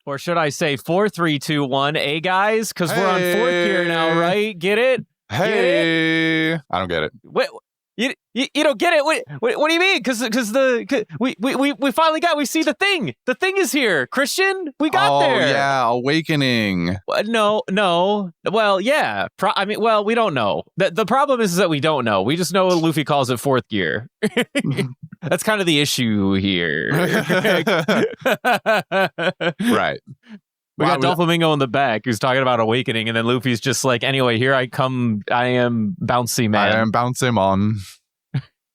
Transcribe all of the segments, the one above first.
Or should I say 4, 3, 2, 1, guys? Because we're on 4th gear now, right? Get it? Hey, I don't get it. Wait, you don't get it? What do you mean? Because we finally we see the thing. The thing is here, Christian. We got there. Oh yeah, awakening. No. Well, yeah. We don't know. The problem is that we don't know. We just know Luffy calls it 4th gear. That's kind of the issue here. Right. We got Doflamingo in the back who's talking about awakening, and then Luffy's just like, anyway, here I come. I am bouncy man. I am bouncy man.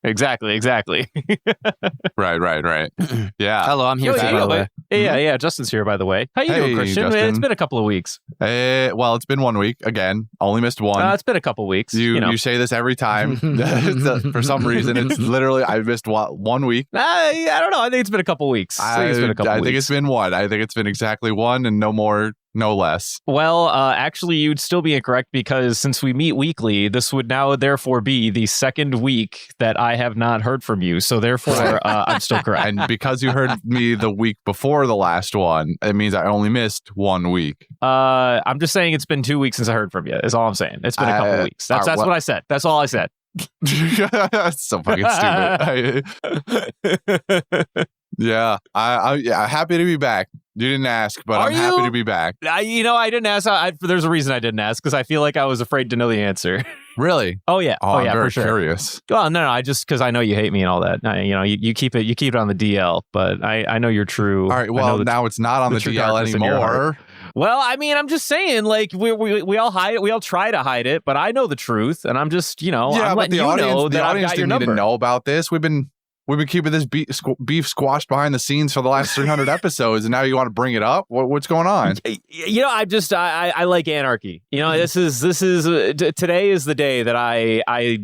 Exactly. Right. Yeah. Hello, I'm here. By the way. Yeah. Justin's here, by the way. How you doing, Christian? Justin. It's been a couple of weeks. Well, it's been 1 week again. Only missed one. It's been a couple of weeks. You say this every time. For some reason, it's literally I missed 1 week. I don't know. I think it's been a couple of weeks. I think it's been one. I think it's been exactly one, and no more. No less. Well, actually, you'd still be incorrect because since we meet weekly, this would now therefore be the 2nd week that I have not heard from you. So therefore, I'm still correct. And because you heard me the week before the last one, it means I only missed 1 week. I'm just saying it's been 2 weeks since I heard from you. Is all I'm saying. It's been a couple of weeks. That's what I said. That's all I said. That's so fucking stupid. Yeah, I'm happy to be back. You didn't ask, but I'm happy to be back. I didn't ask. There's a reason I didn't ask because I feel like I was afraid to know the answer. Really? Oh yeah. I'm very for sure. curious. Well, no. I just because I know you hate me and all that. You keep it on the DL, but I know you're true. All right. Well, now it's not on the DL anymore. Well, I mean, I'm just saying, like we all hide it. We all try to hide it, but I know the truth, and I'm just, I'm letting the audience, know that I've got your number. Didn't know about this. We've been keeping this beef squashed behind the scenes for the last 300 episodes, and now you want to bring it up? What's going on? I like anarchy. This is today is the day that I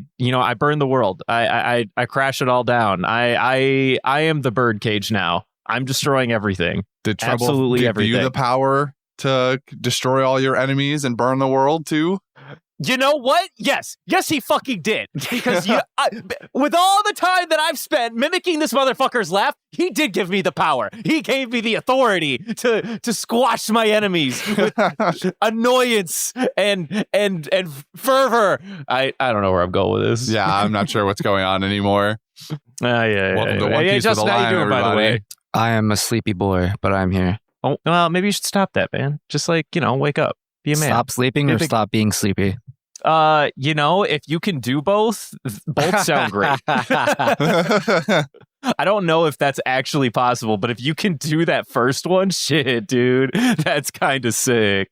burn the world. I crash it all down. I am the birdcage now. I'm destroying everything. Did Trouble absolutely give everything. you the power to destroy all your enemies and burn the world too? You know what? Yes, he fucking did. Because with all the time that I've spent mimicking this motherfucker's laugh, he did give me the power. He gave me the authority to squash my enemies with annoyance and fervor. I don't know where I'm going with this. Yeah, I'm not sure what's going on anymore. Welcome to One Piece with a Justin, how you doing, everybody. by the way? I am a sleepy boy, but I'm here. Oh, well, maybe you should stop that, man. Just wake up. Be a man. Stop sleeping or stop being sleepy? If you can do both sound great. I don't know if that's actually possible, but if you can do that first one, shit, dude, that's kind of sick.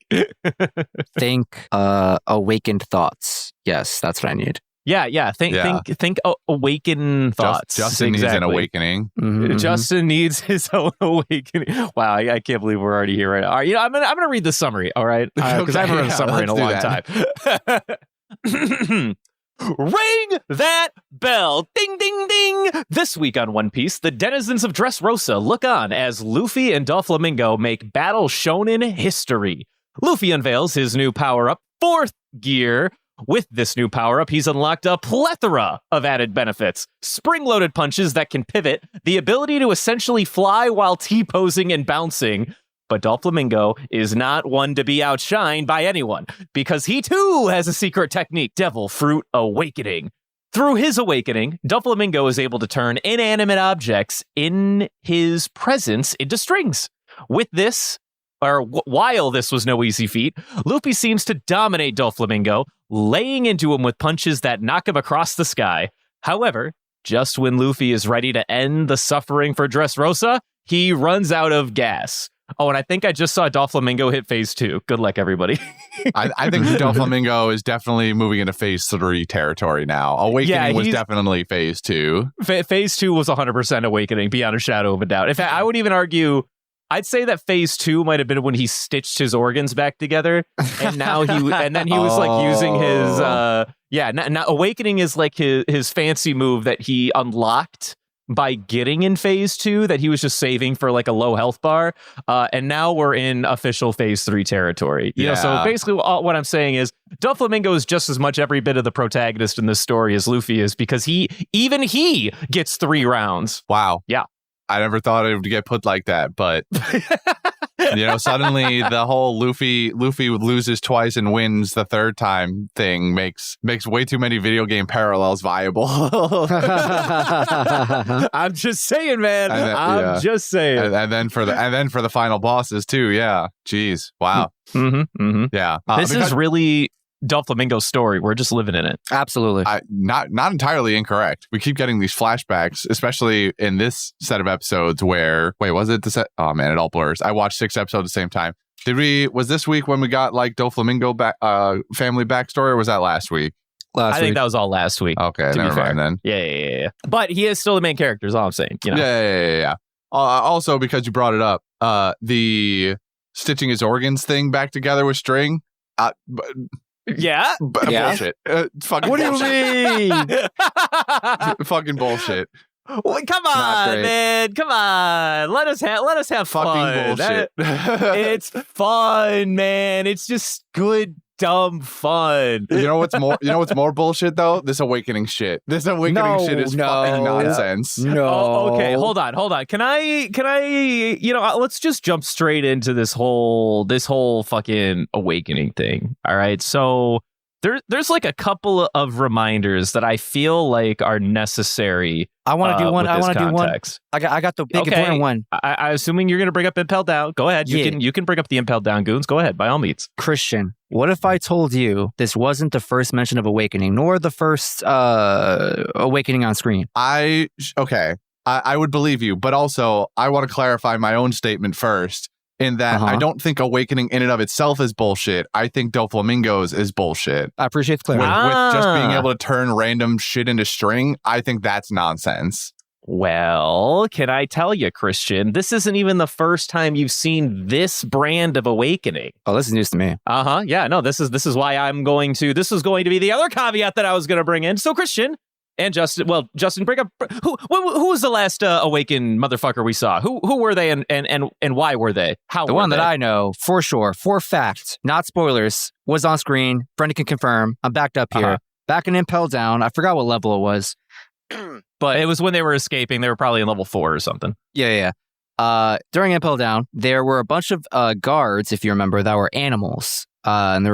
Think awakened thoughts. Yes, that's what I need. Yeah. Think awaken thoughts. Justin needs an awakening. Mm-hmm. Justin needs his own awakening. Wow, I can't believe we're already here right now. All right, I'm gonna read the summary. All right, because I haven't read a summary in a long time. Ring that bell! Ding, ding, ding! This week on One Piece, the denizens of Dressrosa look on as Luffy and Doflamingo make battle shonen history. Luffy unveils his new power-up, 4th gear. With this new power-up, he's unlocked a plethora of added benefits. Spring-loaded punches that can pivot, the ability to essentially fly while T-posing and bouncing. But Doflamingo is not one to be outshined by anyone, because he too has a secret technique, Devil Fruit Awakening. Through his awakening, Doflamingo is able to turn inanimate objects in his presence into strings. With this, while this was no easy feat, Luffy seems to dominate Doflamingo, laying into him with punches that knock him across the sky. However, just when Luffy is ready to end the suffering for Dressrosa, he runs out of gas. Oh, and I think I just saw Doflamingo hit phase 2. Good luck, everybody. I think Doflamingo is definitely moving into phase 3 territory now. Awakening was definitely phase 2. Phase 2 was 100% Awakening, beyond a shadow of a doubt. In fact, I would even argue, I'd say that phase 2 might have been when he stitched his organs back together, and then he was like using his now Awakening is like his fancy move that he unlocked by getting in phase 2 that he was just saving for like a low health bar, and now we're in official phase 3 territory. You know, so basically what I'm saying is Doflamingo is just as much every bit of the protagonist in this story as Luffy is, because he gets 3 rounds. Wow. Yeah. I never thought it would get put like that, but Suddenly the whole Luffy loses twice and wins the third time thing makes way too many video game parallels viable. I'm just saying, man. I'm just saying. And then for the final bosses too. Yeah. Jeez. Wow. Yeah. This is really Doflamingo's story. We're just living in it. Absolutely. Not entirely incorrect. We keep getting these flashbacks, especially in this set of episodes where, was it the set? Oh man, it all blurs. I watched 6 episodes at the same time. Was this week when we got like Doflamingo family backstory, or was that last week? I think that was all last week. Okay, never mind then. Yeah. But he is still the main character, is all I'm saying. Yeah. Also, because you brought it up, the stitching his organs thing back together with string. Bullshit. Fucking what do bullshit. you mean? Fucking bullshit. Well, come on, man. Come on. Let us have fucking fun. Bullshit. It's fun, man. It's just good, dumb fun. You know what's more bullshit though? This awakening shit. This awakening shit is fucking nonsense. No. Oh, okay, hold on. Can I let's just jump straight into this whole fucking awakening thing. All right. So there's like a couple of reminders that I feel like are necessary. I want to do one. I got the big important one. I assuming you're going to bring up Impel Down. Go ahead. You can bring up the Impel Down goons. Go ahead, by all means. Christian, what if I told you this wasn't the first mention of awakening, nor the first awakening on screen? I would believe you, but also I want to clarify my own statement first. In that I don't think awakening in and of itself is bullshit. I think Doflamingo's is bullshit. I appreciate the clarity. With just being able to turn random shit into string, I think that's nonsense. Well, can I tell you, Christian, this isn't even the first time you've seen this brand of awakening. Oh, this is news to me. Yeah, no, this is why this was going to be the other caveat that I was going to bring in. So, Christian and Justin, bring up who was the last awakened motherfucker we saw? Who were they and why were they? How the were one they? that I know for sure, for fact, not spoilers, was on screen. Brendan can confirm. I'm backed up here. Back in Impel Down. I forgot what level it was. But it was when they were escaping. They were probably in level 4 or something. Yeah. During Impel Down, there were a bunch of guards, if you remember, that were animals. And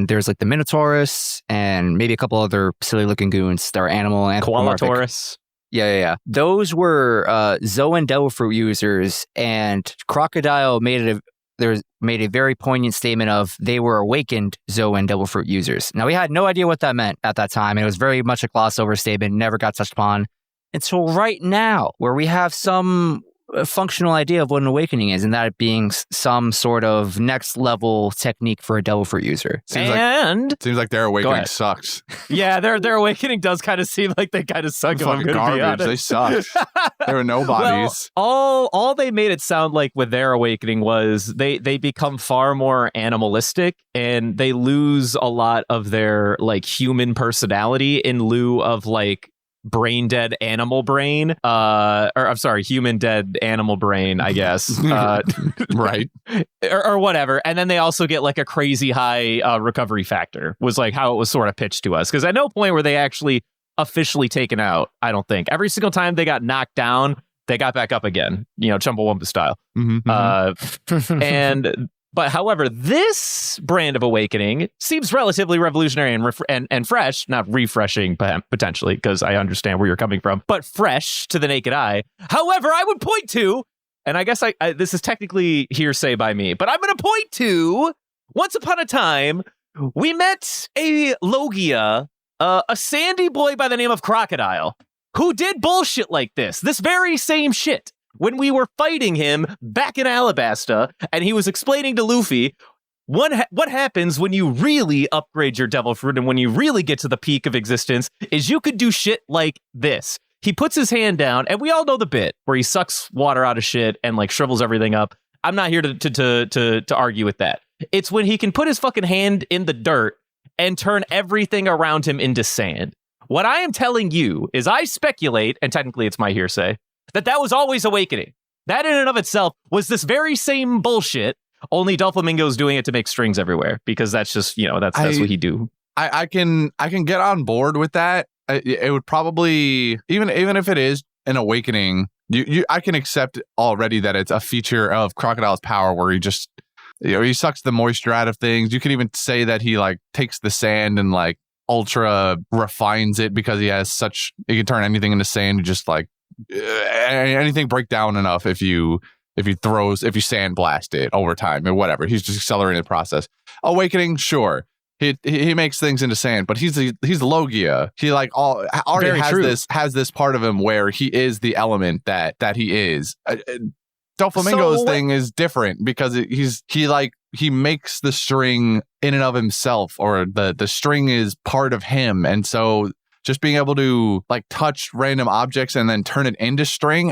there's like the Minotaurus and maybe a couple other silly looking goons that are animal and Koalataurus. Yeah. Those were Zoe and Devil Fruit users, and Crocodile made a very poignant statement of they were awakened Zoe and Devil Fruit users. Now, we had no idea what that meant at that time. It was very much a gloss over statement, never got touched upon until right now, where we have some functional idea of what an awakening is, and that being some sort of next level technique for a Devil Fruit user. Seems like their awakening sucks. Yeah, their awakening does kind of seem like they kind of suck. Fucking garbage. They suck. They were nobodies. Well, all they made it sound like with their awakening was they become far more animalistic, and they lose a lot of their like human personality in lieu of like brain dead animal brain, human dead animal brain, I guess. Right. Or whatever. And then they also get like a crazy high recovery factor, was like how it was sort of pitched to us. Because at no point were they actually officially taken out, I don't think. Every single time they got knocked down, they got back up again, Chumbawamba style. But however, this brand of awakening seems relatively revolutionary and fresh, not refreshing potentially, because I understand where you're coming from, but fresh to the naked eye. However, I would point to, and I guess this is technically hearsay by me, but I'm going to point to, once upon a time, we met a Logia, a sandy boy by the name of Crocodile, who did bullshit like this very same shit. When we were fighting him back in Alabasta, and he was explaining to Luffy what happens when you really upgrade your Devil Fruit and when you really get to the peak of existence is you could do shit like this. He puts his hand down, and we all know the bit where he sucks water out of shit and like shrivels everything up. I'm not here to argue with that. It's when he can put his fucking hand in the dirt and turn everything around him into sand. What I am telling you is I speculate, and technically it's my hearsay, that was always awakening. That in and of itself was this very same bullshit, only Doflamingo's doing it to make strings everywhere, because that's just, that's what he do. I can get on board with that. It would probably, even if it is an awakening, I can accept already that it's a feature of Crocodile's power where he just, he sucks the moisture out of things. You can even say that he like takes the sand and like ultra refines it because he can turn anything into sand. You just like anything break down enough if you sandblast it over time or whatever. He's just accelerating the process. Awakening, sure. He makes things into sand, but he's Logia. He like already has this part of him where he is the element that he is. Doflamingo's thing is different because he makes the string in and of himself, or the string is part of him, and so just being able to like touch random objects and then turn it into string,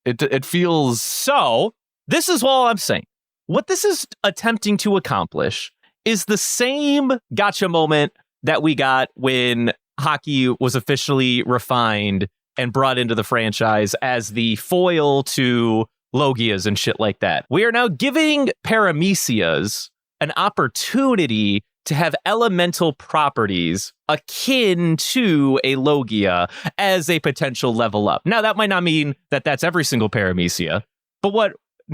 it feels. So this is all I'm saying. What this is attempting to accomplish is the same gotcha moment that we got when Haki was officially refined and brought into the franchise as the foil to Logias and shit like that. We are now giving Paramecias an opportunity to have elemental properties akin to a Logia as a potential level up. Now, that might not mean that that's every single Paramecia, but what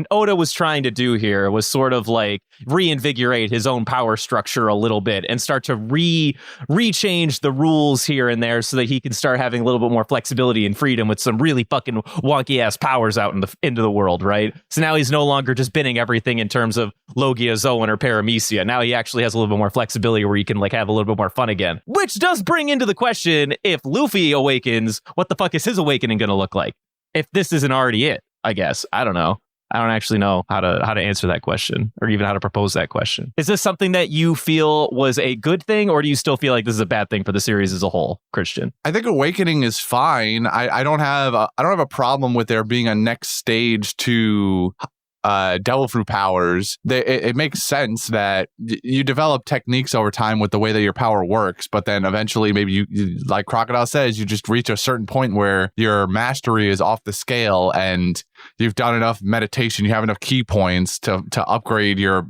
Oda was trying to do here was sort of like reinvigorate his own power structure a little bit and start to rechange the rules here and there so that he can start having a little bit more flexibility and freedom with some really fucking wonky ass powers out into the world, right? So now he's no longer just binning everything in terms of Logia, Zoan, or Paramecia. Now he actually has a little bit more flexibility where he can like have a little bit more fun again. Which does bring into the question, if Luffy awakens, what the fuck is his awakening going to look like? If this isn't already it, I guess. I don't know. I don't actually know how to answer that question or even how to propose that question. Is this something that you feel was a good thing, or do you still feel like this is a bad thing for the series as a whole, Christian? I think awakening is fine. I don't have a problem with there being a next stage to devil fruit powers. It makes sense that you develop techniques over time with the way that your power works, but then eventually maybe you like Crocodile says, you just reach a certain point where your mastery is off the scale and you've done enough meditation, you have enough key points to upgrade your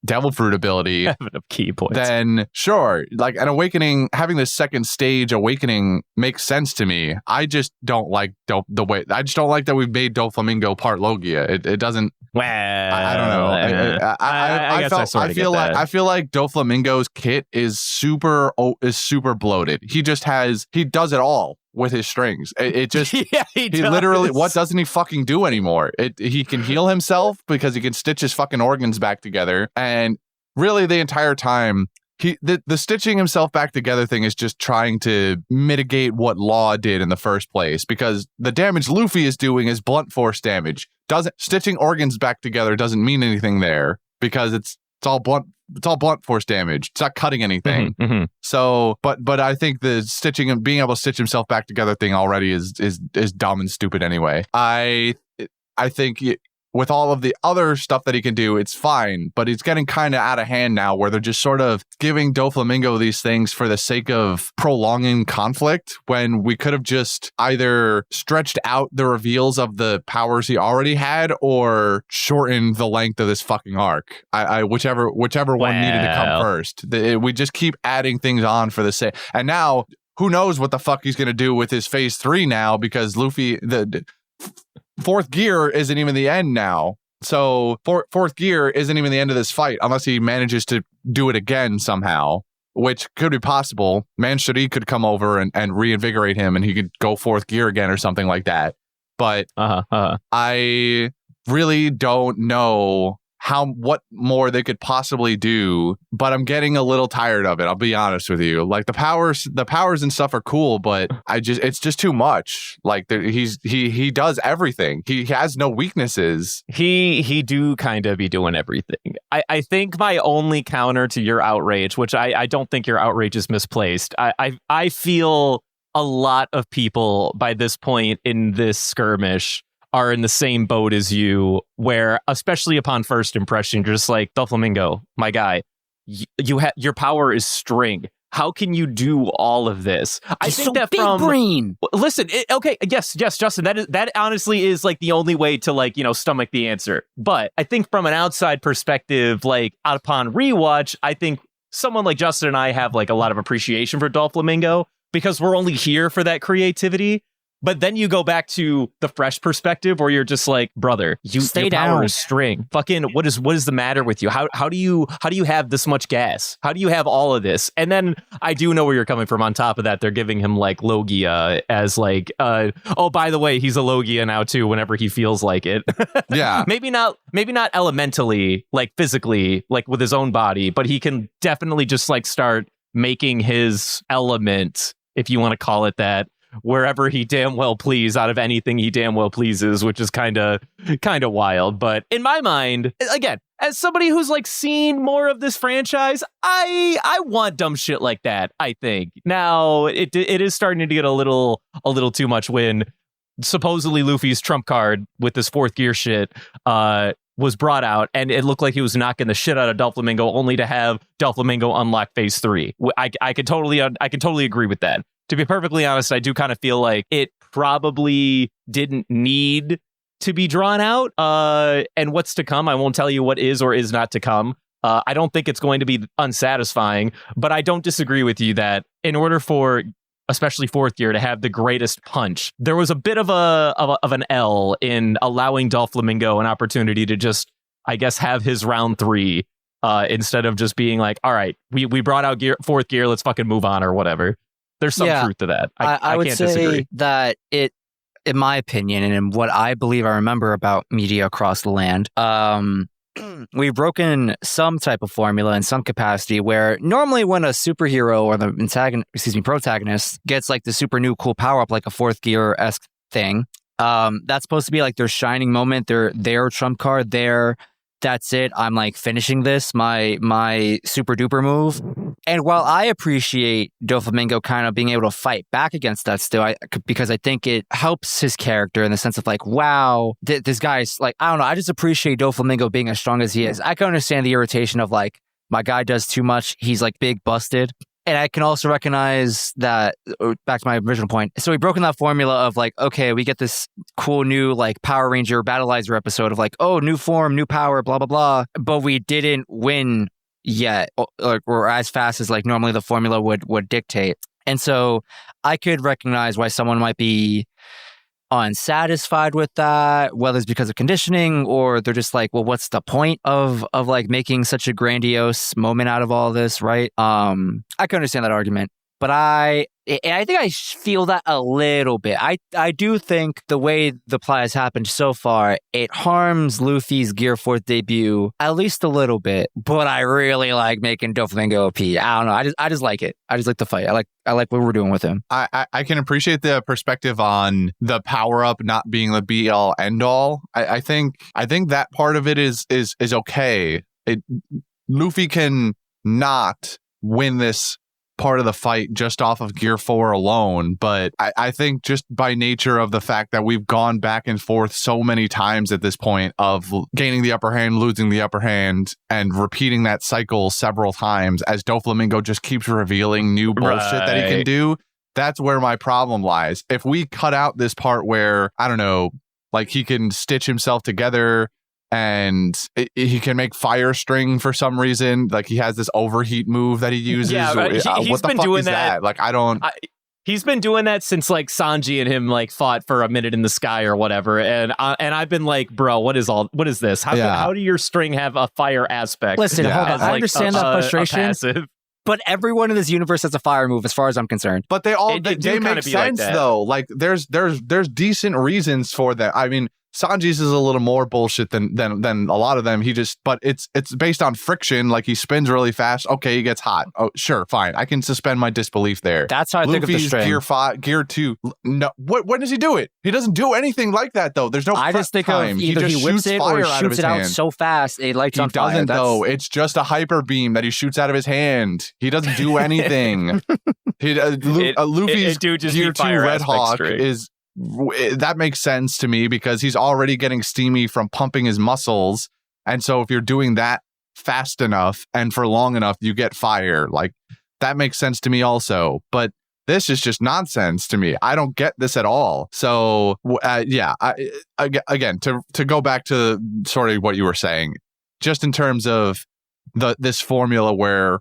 devil fruit ability. Have enough key points. Then sure, like an awakening, having this second stage awakening makes sense to me. I just don't like that we've made Doflamingo part Logia. It doesn't. Well, I don't know. I feel like Doflamingo's kit is super bloated. He does it all with his strings. It just he literally, what doesn't he fucking do anymore? He can heal himself because he can stitch his fucking organs back together, and really the entire time the stitching himself back together thing is just trying to mitigate what Law did in the first place, because the damage Luffy is doing is blunt force damage. Stitching organs back together doesn't mean anything there because it's all blunt force damage. It's not cutting anything. Mm-hmm, mm-hmm. So, but I think the stitching and being able to stitch himself back together thing already is dumb and stupid anyway. I think with all of the other stuff that he can do, it's fine, but it's getting kind of out of hand now where they're just sort of giving Doflamingo these things for the sake of prolonging conflict when we could have just either stretched out the reveals of the powers he already had or shortened the length of this fucking arc. Whichever one needed to come first. We just keep adding things on for the sake. And now, who knows what the fuck he's going to do with his phase 3 now, because Luffy, the fourth gear isn't even the end now. So fourth gear isn't even the end of this fight unless he manages to do it again somehow, which could be possible. Manshari could come over and reinvigorate him and he could go fourth gear again or something like that. But I really don't know what more they could possibly do, but I'm getting a little tired of it. I'll be honest with you. Like the powers and stuff are cool, but it's just too much. Like he does everything. He has no weaknesses. He do kind of be doing everything. I think my only counter to your outrage, which I don't think your outrage is misplaced. I feel a lot of people by this point in this skirmish are in the same boat as you, where, especially upon first impression, you're just like, Doflamingo, my guy, your power is string. How can you do all of this? I think that from brain. Listen, okay, yes, Justin, that honestly is like the only way to like, stomach the answer. But I think from an outside perspective, like upon rewatch, I think someone like Justin and I have like a lot of appreciation for Doflamingo because we're only here for that creativity. But then you go back to the fresh perspective where you're just like, brother, Stay your power down. is string. Fucking what is the matter with you? How do you have this much gas? How do you have all of this? And then I do know where you're coming from. On top of that, they're giving him like Logia as like, oh, by the way, he's a Logia now too. Whenever he feels like it. Yeah. maybe not elementally, like physically, like with his own body, but he can definitely just like start making his element, if you want to call it that, wherever he damn well please, out of anything he damn well pleases, which is kind of wild. But in my mind, again, as somebody who's like seen more of this franchise, I want dumb shit like that. I think now it is starting to get a little too much when supposedly Luffy's trump card with this fourth gear shit was brought out, and it looked like he was knocking the shit out of Doflamingo, only to have Doflamingo unlock phase 3. I could totally agree with that. To be perfectly honest, I do kind of feel like it probably didn't need to be drawn out. And what's to come, I won't tell you what is or is not to come. I don't think it's going to be unsatisfying, but I don't disagree with you that in order for especially fourth gear to have the greatest punch, there was a bit of an L in allowing Doflamingo an opportunity to just, I guess, have his round 3 instead of just being like, all right, we brought out fourth gear, let's fucking move on or whatever. There's some truth to that. I would can't say disagree. that it, in my opinion, and in what I believe I remember about media across the land, we've broken some type of formula in some capacity where normally when a superhero or the protagonist gets like the super new cool power up, like a fourth gear-esque thing, that's supposed to be like their shining moment, their trump card, that's it. I'm like finishing this, my super duper move. And while I appreciate Doflamingo kind of being able to fight back against that still, because I think it helps his character in the sense of like, wow, this guy's like, I don't know. I just appreciate Doflamingo being as strong as he is. I can understand the irritation of like, my guy does too much. He's like big busted. And I can also recognize that, back to my original point, so we've broken that formula of like, okay, we get this cool new like Power Ranger Battleizer episode of like, oh, new form, new power, blah, blah, blah. But we didn't win yet, or as fast as like normally the formula would dictate. And so I could recognize why someone might be unsatisfied with that, whether it's because of conditioning or they're just like, well, what's the point of like making such a grandiose moment out of all this, right? I can understand that argument, but I think I feel that a little bit. I do think the way the plot has happened so far, it harms Luffy's Gear 4th debut at least a little bit, but I really like making Doflamingo OP. I don't know. I just like it. I just like the fight. I like what we're doing with him. I can appreciate the perspective on the power up not being the be all end all. I think that part of it is okay. Luffy can not win this part of the fight just off of Gear 4 alone, but I think just by nature of the fact that we've gone back and forth so many times at this point of gaining the upper hand, losing the upper hand, and repeating that cycle several times as Doflamingo just keeps revealing new bullshit that he can do, that's where my problem lies. If we cut out this part where, I don't know, like he can stitch himself together and he can make fire string for some reason. Like he has this overheat move that he uses. Yeah, right. He's what the been fuck doing is that? Like he's been doing that since like Sanji and him like fought for a minute in the sky or whatever. And I've been like, bro, what is this? How do your string have a fire aspect? Listen, hold on. I understand that frustration. But everyone in this universe has a fire move, as far as I'm concerned. But they make sense though. Like there's decent reasons for that. I mean, Sanji's is a little more bullshit than a lot of them. But it's based on friction. Like he spins really fast. Okay, he gets hot. Oh, sure, fine. I can suspend my disbelief there. That's how I think of the string. Gear 5, Gear 2. No, when does he do it? He doesn't do anything like that though. There's no. I just think time. of either he whips it or shoots it out hand. so fast it lights on fire. He doesn't though. It's just a hyper beam that he shoots out of his hand. He doesn't do anything. Luffy's Gear 2 Red Hawk is. That makes sense to me because he's already getting steamy from pumping his muscles. And so if you're doing that fast enough and for long enough, you get fire. Like that makes sense to me also. But this is just nonsense to me. I don't get this at all. So again, to go back to sort of what you were saying, just in terms of this formula where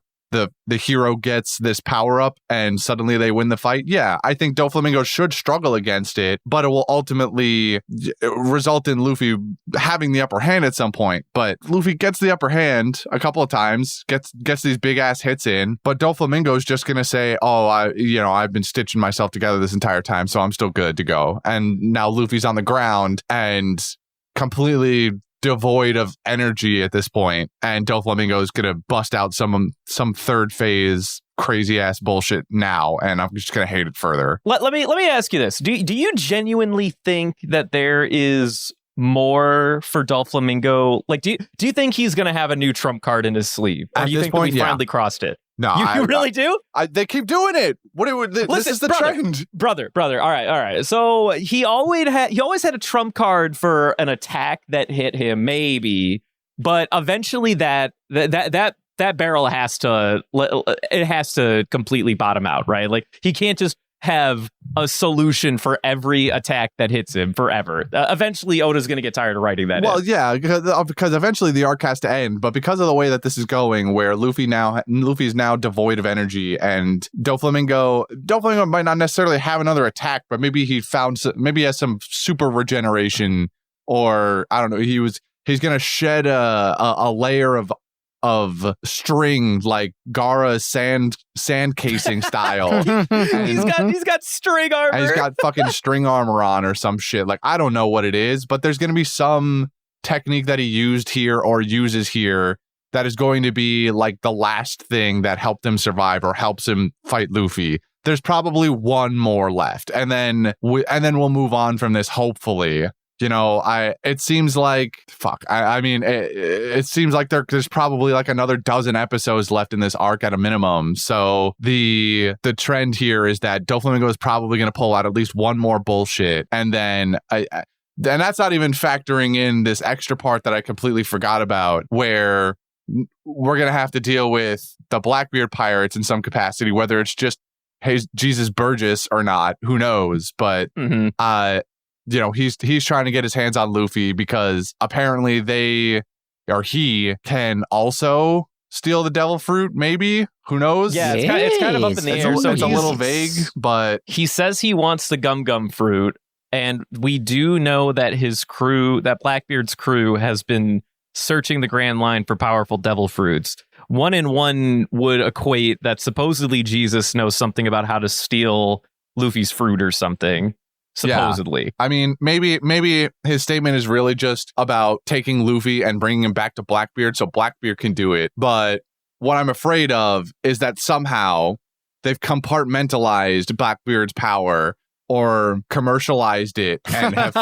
the hero gets this power up and suddenly they win the fight. Yeah, I think Doflamingo should struggle against it, but it will ultimately result in Luffy having the upper hand at some point. But Luffy gets the upper hand a couple of times, gets these big ass hits in, but Doflamingo is just gonna say, "Oh, I've been stitching myself together this entire time, so I'm still good to go." And now Luffy's on the ground and completely devoid of energy at this point, and Doflamingo is gonna bust out some third phase crazy ass bullshit now, and I'm just gonna hate it further. Let me ask you this: Do you genuinely think that there is more for Doflamingo? Like, do you think he's gonna have a new trump card in his sleeve, or At do you this think point, that we yeah. finally crossed it? No, You really do? They keep doing it. This Listen, is the brother, trend, brother. All right. So he always had a trump card for an attack that hit him, maybe, but eventually that barrel has to completely bottom out, right? Like he can't just have a solution for every attack that hits him forever. Eventually, Oda's going to get tired of writing that. Well, yeah, because eventually the arc has to end. But because of the way that this is going, where Luffy's now devoid of energy, and Doflamingo might not necessarily have another attack, but maybe he has some super regeneration, or I don't know. He's going to shed a layer of string, like Gaara's sand casing style. He's got string armor. And he's got fucking string armor on or some shit. Like, I don't know what it is, but there's going to be some technique that he used here or uses here that is going to be like the last thing that helped him survive or helps him fight Luffy. There's probably one more left, and then we'll move on from this, hopefully. It seems like it seems like there's probably like another dozen episodes left in this arc at a minimum. So the trend here is that Doflamingo is probably going to pull out at least one more bullshit, and then and that's not even factoring in this extra part that I completely forgot about, where we're going to have to deal with the Blackbeard pirates in some capacity, whether it's just Jesus Burgess or not, who knows? But he's trying to get his hands on Luffy because apparently he can also steal the devil fruit, maybe? Who knows? Yeah, it's kind of up in the air. So it's a little vague, but he says he wants the gum fruit, and we do know that his crew, that Blackbeard's crew, has been searching the Grand Line for powerful devil fruits. 1 and 1 would equate that supposedly Jesus knows something about how to steal Luffy's fruit or something. Supposedly. Yeah. I mean, maybe his statement is really just about taking Luffy and bringing him back to Blackbeard so Blackbeard can do it. But what I'm afraid of is that somehow they've compartmentalized Blackbeard's power or commercialized it and have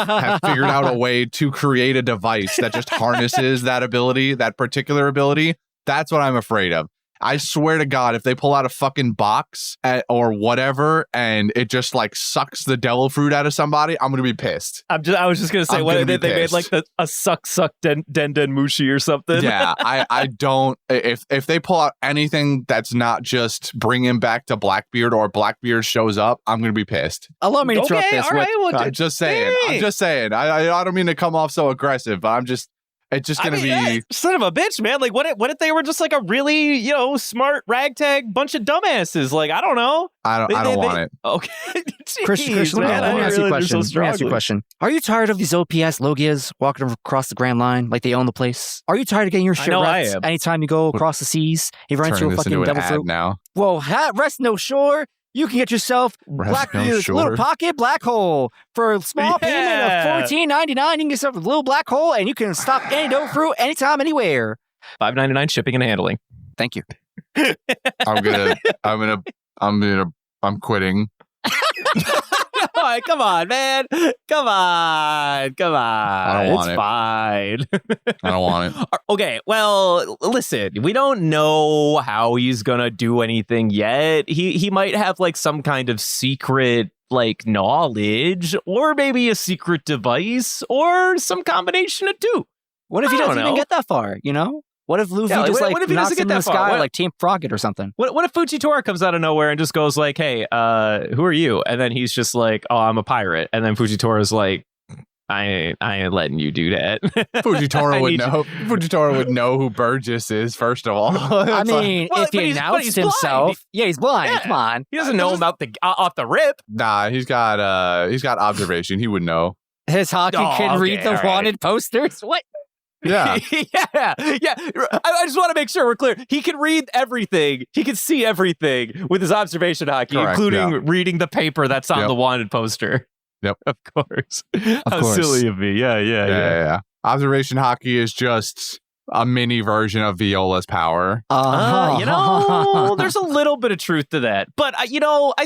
figured out a way to create a device that just harnesses that ability, that particular ability. That's what I'm afraid of. I swear to God, if they pull out a fucking box or whatever and it just like sucks the devil fruit out of somebody, I'm gonna be pissed. I was just gonna say, what they made like a suck den mushi or something. Yeah, I don't. If they pull out anything that's not just bring him back to Blackbeard or Blackbeard shows up, I'm gonna be pissed. Allow me to interrupt this. All right, I'm just saying. I don't mean to come off so aggressive, but it's just gonna be son of a bitch, man. Like, what if they were just like a really, smart ragtag bunch of dumbasses? Like, I don't know. I don't want it. Okay, Chris, let me ask you a question. Are you tired of these OPS Logias walking across the Grand Line like they own the place? Are you tired of getting your shit wrecked anytime you go across the seas? You run into a fucking devil fruit now. Well, rest no shore. You can get yourself Blackbeard's little pocket black hole for a small payment of $14.99. You can get yourself a little black hole, and you can stop any devil fruit anytime, anywhere. $5.99 shipping and handling. Thank you. I'm quitting. Come on, man. Come on. I don't want it's fine. I don't want it. Okay, well, listen, we don't know how he's gonna do anything yet. He might have like some kind of secret like knowledge, or maybe a secret device, or some combination of two. What if he doesn't even get that far, What if Luffy just what if he knocks doesn't him get in that the far? sky like Team Froggett or something? What if Fujitora comes out of nowhere and just goes like, hey, who are you? And then he's just like, oh, I'm a pirate. And then Fujitora's like, I ain't letting you do that. Fujitora would know. Fujitora would know who Burgess is, first of all. I mean, if he announced himself, he's blind. Yeah. Come on, He doesn't know him off the rip. Nah, he's got observation. He would know. his hockey can read the all right. wanted posters. What? Yeah. yeah. I just want to make sure we're clear. He can read everything. He can see everything with his observation hockey, Correct, including reading the paper that's on Yep. the wanted poster. Yep. Of course. How course. silly of me. Yeah. Observation hockey is just a mini version of Viola's power. There's a little bit of truth to that. But I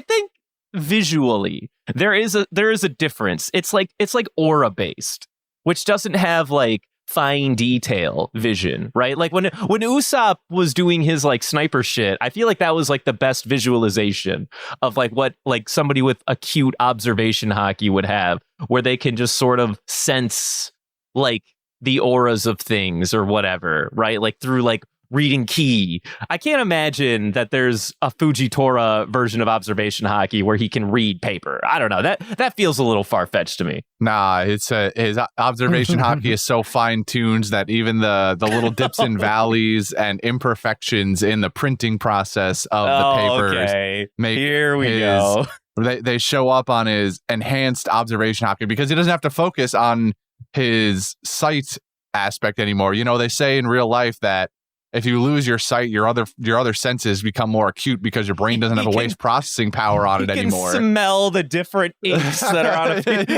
think visually there is a difference. It's like aura based, which doesn't have like fine detail vision, right? Like when Usopp was doing his like sniper shit, I feel like that was like the best visualization of like what like somebody with acute observation hockey would have, where they can just sort of sense like the auras of things or whatever, right? Like through like reading ki. I can't imagine that there's a Fujitora version of observation hockey where he can read paper. I don't know. That feels a little far-fetched to me. Nah, it's his observation hockey is so fine-tuned that even the little dips and valleys and imperfections in the printing process of the papers okay. make Here we his- go. They show up on his enhanced observation hockey because he doesn't have to focus on his sight aspect anymore. You know, they say in real life that if you lose your sight, your other senses become more acute because your brain doesn't have a waste processing power on it anymore. He can smell the different inks that are on it.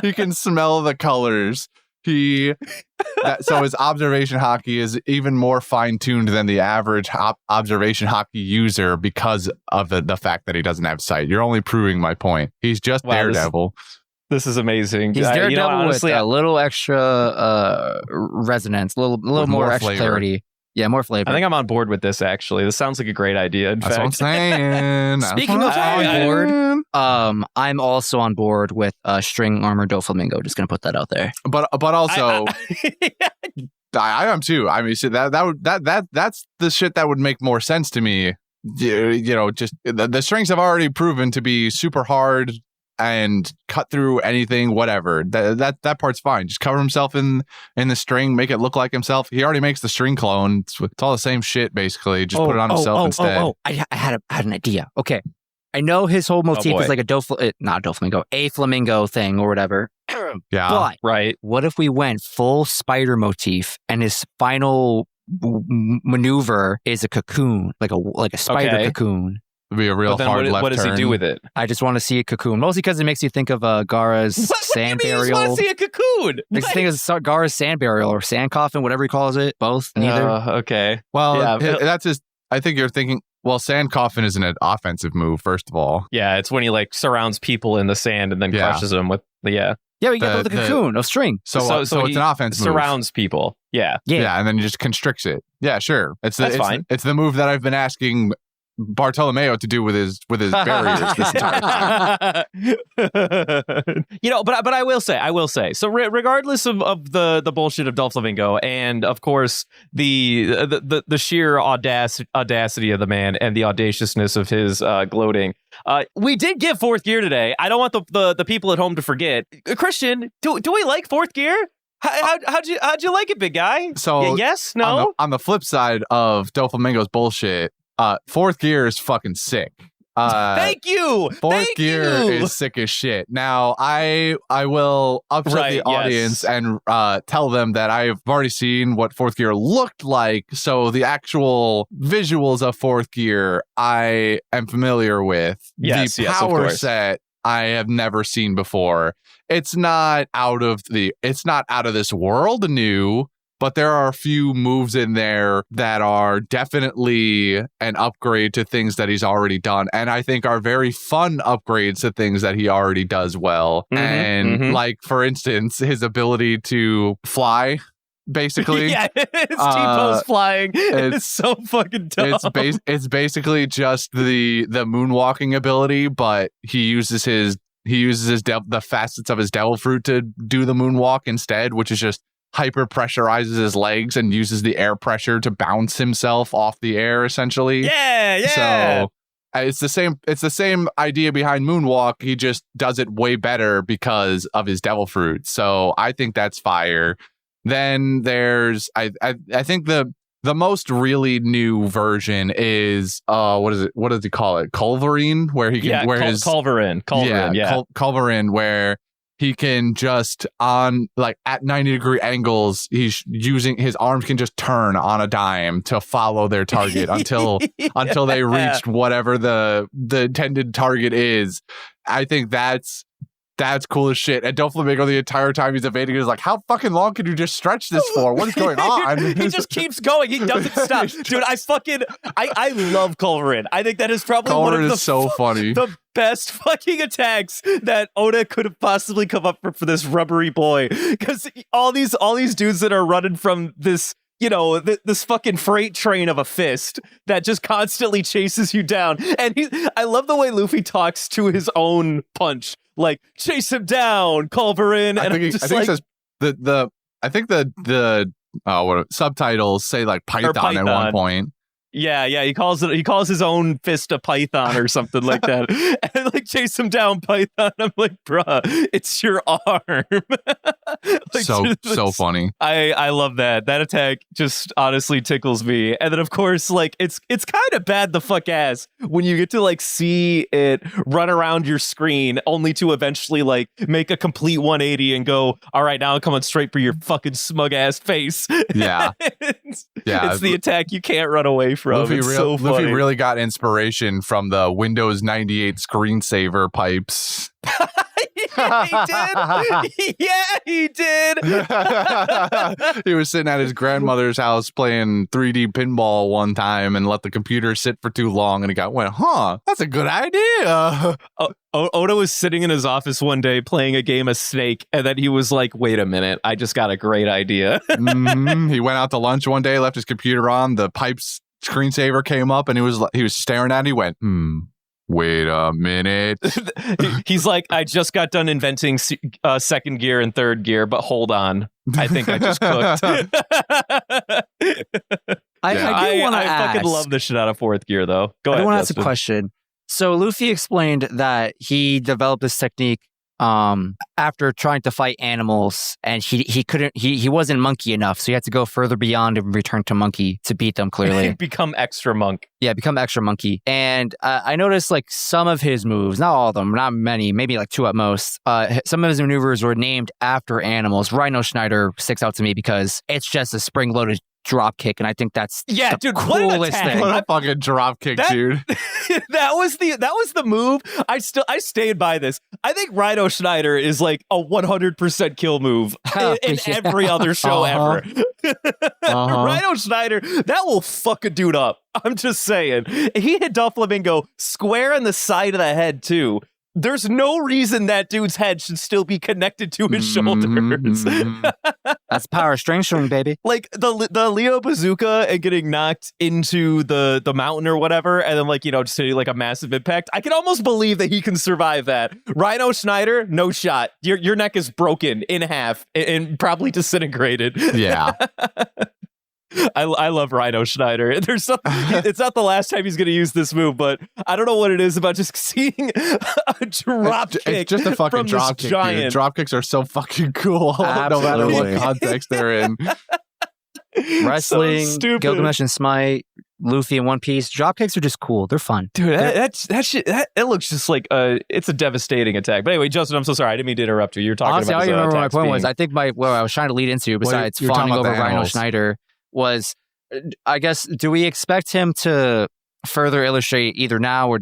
He can smell the colors. So his observation hockey is even more fine-tuned than the average observation hockey user because of the fact that he doesn't have sight. You're only proving my point. He's just Daredevil. This is amazing. He's Daredevil honestly, with a little extra resonance, a little With more more extra flavor. clarity. Yeah, more flavor. I think I'm on board with this, actually. This sounds like a great idea. In That's what I'm fact, saying. Speaking of on board, I'm also on board with String Armor Doflamingo. Just gonna put that out there. But also, I am too. I mean, see, that's the shit that would make more sense to me. You know, just the strings have already proven to be super hard and cut through anything, whatever. That part's fine. Just cover himself in the string, make it look like himself. He already makes the string clone. It's all the same shit, basically. Just put it on himself instead. I had an idea. Okay, I know his whole motif boy. is like a flamingo thing or whatever. Yeah. But right. what if we went full spider motif and his final maneuver is a cocoon, like a spider Okay. cocoon? It'd be a real But then hard left what does he turn. do with it? I just want to see a cocoon, mostly because it makes you think of Gaara's sand What do you mean you just burial. want to see a cocoon? Makes you think of Gaara's sand burial or sand coffin, whatever he calls it. Both, neither. Okay. Well, Yeah. that's his. I think you're thinking. Well, sand coffin isn't an offensive move. First of all, Yeah, it's when he like surrounds people in the sand and then Yeah. crushes them with Yeah, we get the the- cocoon of string. so it's he an offense move. surrounds people. Yeah. Yeah, and then he just constricts it. Yeah, sure. That's fine. It's the move that I've been asking Bartolomeo to do with his barriers this entire time. But I will say. So regardless of the bullshit of Doflamingo and of course the sheer audacity of the man and the audaciousness of his gloating, we did give Fourth Gear today. I don't want the people at home to forget. Christian, do we like Fourth Gear? How'd you like it, big guy? So yes, no. On the flip side of Doflamingo's bullshit, Fourth Gear is fucking sick. Thank you. Fourth Thank Gear you. is sick as shit. Now, I will upset Right, the audience and tell them that I've already seen what Fourth Gear looked like, so the actual visuals of Fourth Gear I am familiar with. Yes, the yes, of power course. set I have never seen before. It's not out of this world new. But there are a few moves in there that are definitely an upgrade to things that he's already done. And I think are very fun upgrades to things that he already does well. Like, for instance, his ability to fly, basically. Yeah, his T-pose flying. It's so fucking dumb. It's basically just the moonwalking ability, but he uses the facets of his devil fruit to do the moonwalk instead, which is just hyper pressurizes his legs and uses the air pressure to bounce himself off the air, essentially. Yeah. So, It's the same idea behind Moonwalk. He just does it way better because of his devil fruit. So I think that's fire. Then there's I think the most really new version is what does he call it? Culverine, where he can Culverin, Culverin, where he can just on like at 90-degree angles, he's using his arms can just turn on a dime to follow their target until they reached whatever the intended target is. I think that's cool as shit. And Doflamingo the entire time he's evading is like, how fucking long can you just stretch this for? What is going on? He just keeps going. He doesn't stop. Dude, I love Culverin. I think that is probably one of the best fucking attacks that Oda could have possibly come up for this rubbery boy. Because all these dudes that are running from this, this fucking freight train of a fist that just constantly chases you down. And I love the way Luffy talks to his own punch. Like, chase him down, Culverin. And he says the subtitles say like Python at one point. Yeah, he calls his own fist a python or something like that. And like, chase him down, Python. I'm like, bruh, it's your arm. So funny. I love that. That attack just honestly tickles me. And then of course, like it's kind of bad the fuck ass when you get to like see it run around your screen only to eventually like make a complete 180 and go, all right, now I'm coming straight for your fucking smug ass face. Yeah. It's the attack you can't run away from. Luffy really got inspiration from the Windows 98 screensaver pipes. He did. He was sitting at his grandmother's house playing 3D pinball one time and let the computer sit for too long, and he went, that's a good idea. Oda was sitting in his office one day playing a game of Snake, and then he was like, wait a minute, I just got a great idea. He went out to lunch one day, left his computer on, the pipes screensaver came up, and he was staring at it. He went, wait a minute. He's like, I just got done inventing second gear and third gear, but hold on, I think I just cooked. I fucking love the shit out of fourth gear, though. Go ahead. I want to ask a question. So Luffy explained that he developed this technique after trying to fight animals, and he wasn't monkey enough, so he had to go further beyond and return to monkey to beat them, clearly. Become extra monk. Yeah, become extra monkey. And I noticed like some of his moves, not all of them, not many, maybe like 2 at most. Some of his maneuvers were named after animals. Rhino Schneider sticks out to me because it's just a spring-loaded drop kick, and I think that's the coolest thing. What a fucking drop kick, dude. that was the move. I stayed by this. I think Rhino Schneider is like a 100% kill move in every other show ever. Rhino Schneider, that will fuck a dude up. I'm just saying. He hit Doflamingo square in the side of the head too. There's no reason that dude's head should still be connected to his shoulders. That's power string string, baby. Like the Leo bazooka and getting knocked into the mountain or whatever, and then like, just hitting like a massive impact. I can almost believe that he can survive that. Rhino Schneider, no shot. Your neck is broken in half and probably disintegrated. Yeah. I love Rhino Schneider. It's not the last time he's going to use this move, but I don't know what it is about just seeing a drop kick. It's just a fucking drop kick, dude. Drop kicks are so fucking cool, no matter what context they're in. Wrestling, so Gilgamesh and Smite, Luffy in One Piece. Drop kicks are just cool. They're fun. Dude, that shit, it looks just like it's a devastating attack. But anyway, Justin, I'm so sorry. I didn't mean to interrupt you. You're talking Honestly, about I don't remember what my point was. I think what I was trying to lead into, besides fawning over Rhino Schneider, was, I guess, do we expect him to further illustrate either now or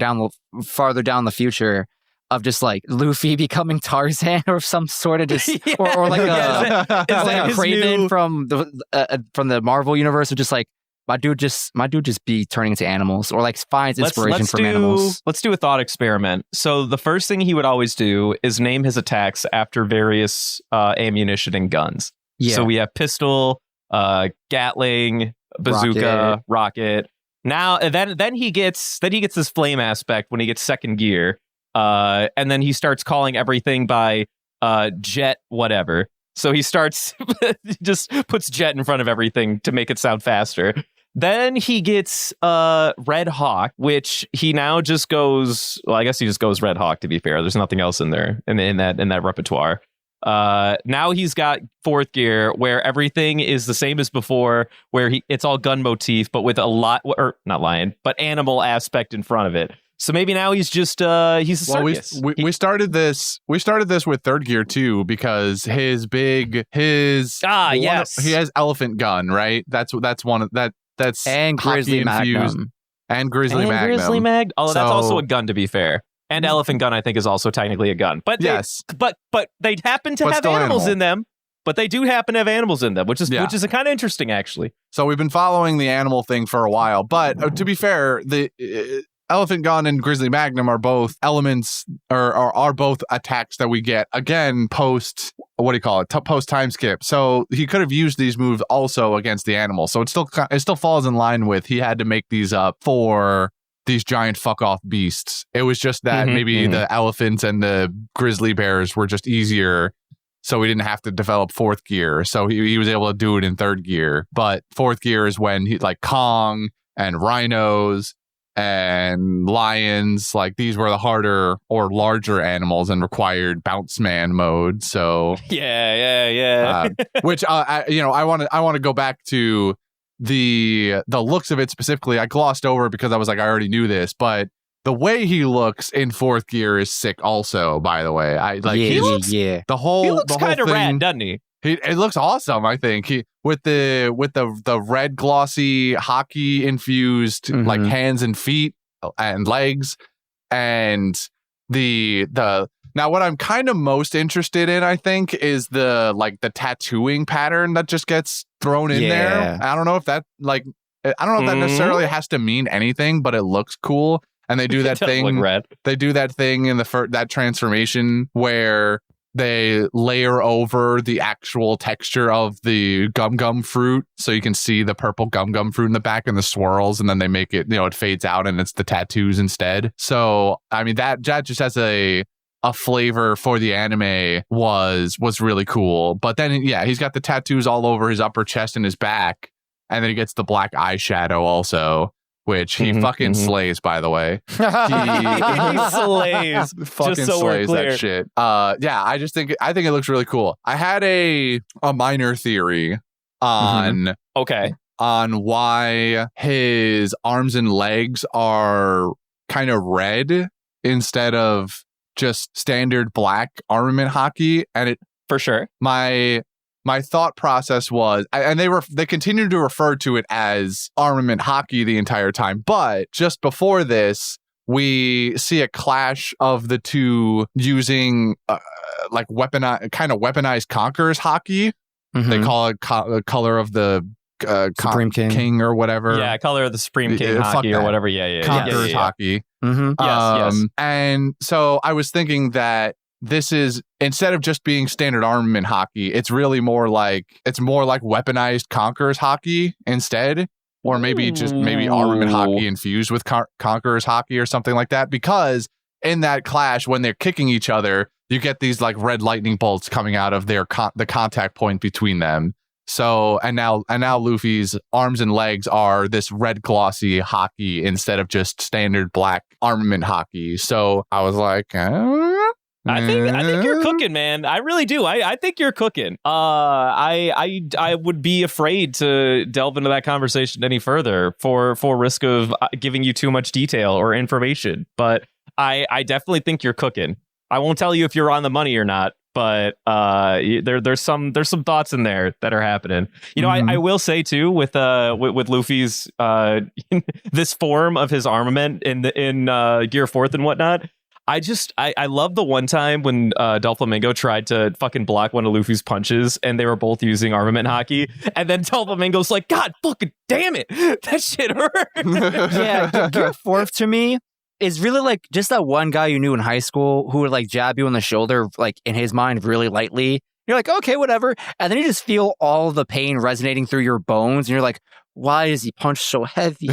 farther down the future of just like Luffy becoming Tarzan or some sort of just or like a Craven from the Marvel universe, of just like my dude just be turning into animals, or like finds inspiration from animals. Let's do a thought experiment. So the first thing he would always do is name his attacks after various ammunition and guns. Yeah. So we have pistol, Gatling, bazooka, rocket. Now then he gets this flame aspect when he gets second gear. And then he starts calling everything by jet whatever. So he just puts jet in front of everything to make it sound faster. Then he gets Red Hawk, which he now just goes. Well, I guess he just goes Red Hawk. To be fair, there's nothing else in there in that repertoire. Now he's got fourth gear, where everything is the same as before, where it's all gun motif, but with a lot, or not lion, but animal aspect in front of it. So maybe now he's just he's a circus. We started this with third gear too, because he has elephant gun, right? That's one of that. That's and Grizzly Magnum. And Grizzly Magnum. Oh, that's also a gun, to be fair. And elephant gun, I think, is also technically a gun. But yes, but they happen to have animals in them. But they do happen to have animals in them, which is a kind of interesting, actually. So we've been following the animal thing for a while. But to be fair, the elephant gun and Grizzly Magnum are both elements, or are both attacks that we get again post. What do you call it? Post time skip. So he could have used these moves also against the animal. So it still falls in line with he had to make these up for these giant fuck off beasts. It was just that maybe the elephants and the grizzly bears were just easier, so we didn't have to develop fourth gear. So he was able to do it in third gear. But fourth gear is when he like Kong and rhinos and lions, like these were the harder or larger animals and required bounce man mode. So yeah. Which I want to go back to the looks of it specifically. I glossed over because I was like, I already knew this, but the way he looks in fourth gear is sick also, by the way. He looks kind of rad, doesn't he? It looks awesome, I think. He with the red glossy hockey infused like hands and feet and legs, and the now what I'm kind of most interested in, I think, is the tattooing pattern that just gets thrown in there. I don't know if that necessarily has to mean anything, but it looks cool. And they do that thing. They do that thing in that transformation where they layer over the actual texture of the gum fruit, so you can see the purple gum fruit in the back and the swirls, and then they make it, it fades out and it's the tattoos instead. So I mean that just has a flavor for the anime was really cool. But then he's got the tattoos all over his upper chest and his back, and then he gets the black eyeshadow also, which he fucking slays, by the way. He slays. Fucking just so slays we're clear. that shit. I think it looks really cool. I had a minor theory on on why his arms and legs are kind of red instead of just standard black armament hockey, and it for sure. My thought process was, and they continued to refer to it as armament hockey the entire time, but just before this, we see a clash of the two using weaponized conquerors hockey. They call it color of the Supreme King or whatever. Yeah, color of the Supreme King hockey or whatever. Conquerors hockey. Yes. And so I was thinking that this is, instead of just being standard armament hockey, it's really more like weaponized conquerors hockey instead, or maybe armament hockey infused with conquerors hockey or something like that. Because in that clash, when they're kicking each other, you get these like red lightning bolts coming out of the contact point between them. So and now Luffy's arms and legs are this red glossy hockey instead of just standard black armament hockey. So I was like, I think you're cooking, man. I really do. I think you're cooking. I would be afraid to delve into that conversation any further for risk of giving you too much detail or information. But I definitely think you're cooking. I won't tell you if you're on the money or not, but there's some thoughts in there that are happening. I will say too with Luffy's this form of his armament in Gear 4th and whatnot. I love the one time when Doflamingo tried to fucking block one of Luffy's punches, and they were both using armament hockey, and then Doflamingo's like, God fucking damn it, that shit hurt. Yeah, Gear 4th to me is really like just that one guy you knew in high school who would like jab you on the shoulder, like in his mind really lightly. You're like, okay, whatever. And then you just feel all the pain resonating through your bones, and you're like, why does he punch so heavy?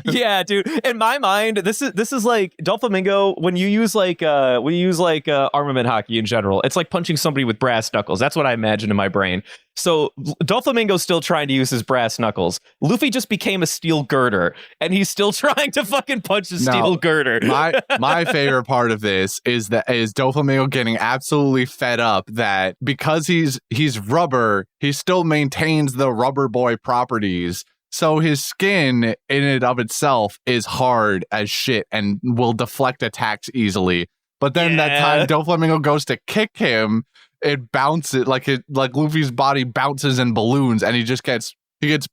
Yeah, dude. In my mind, this is like Doflamingo. When you use armament hockey in general, it's like punching somebody with brass knuckles. That's what I imagine in my brain. So Doflamingo's still trying to use his brass knuckles. Luffy just became a steel girder, and he's still trying to fucking punch his steel girder. My favorite part of this is Doflamingo getting absolutely fed up that because he's rubber, he still maintains the rubber boy properties. So his skin in and of itself is hard as shit and will deflect attacks easily. But then that time Doflamingo goes to kick him, it bounces like Luffy's body bounces in balloons, and he gets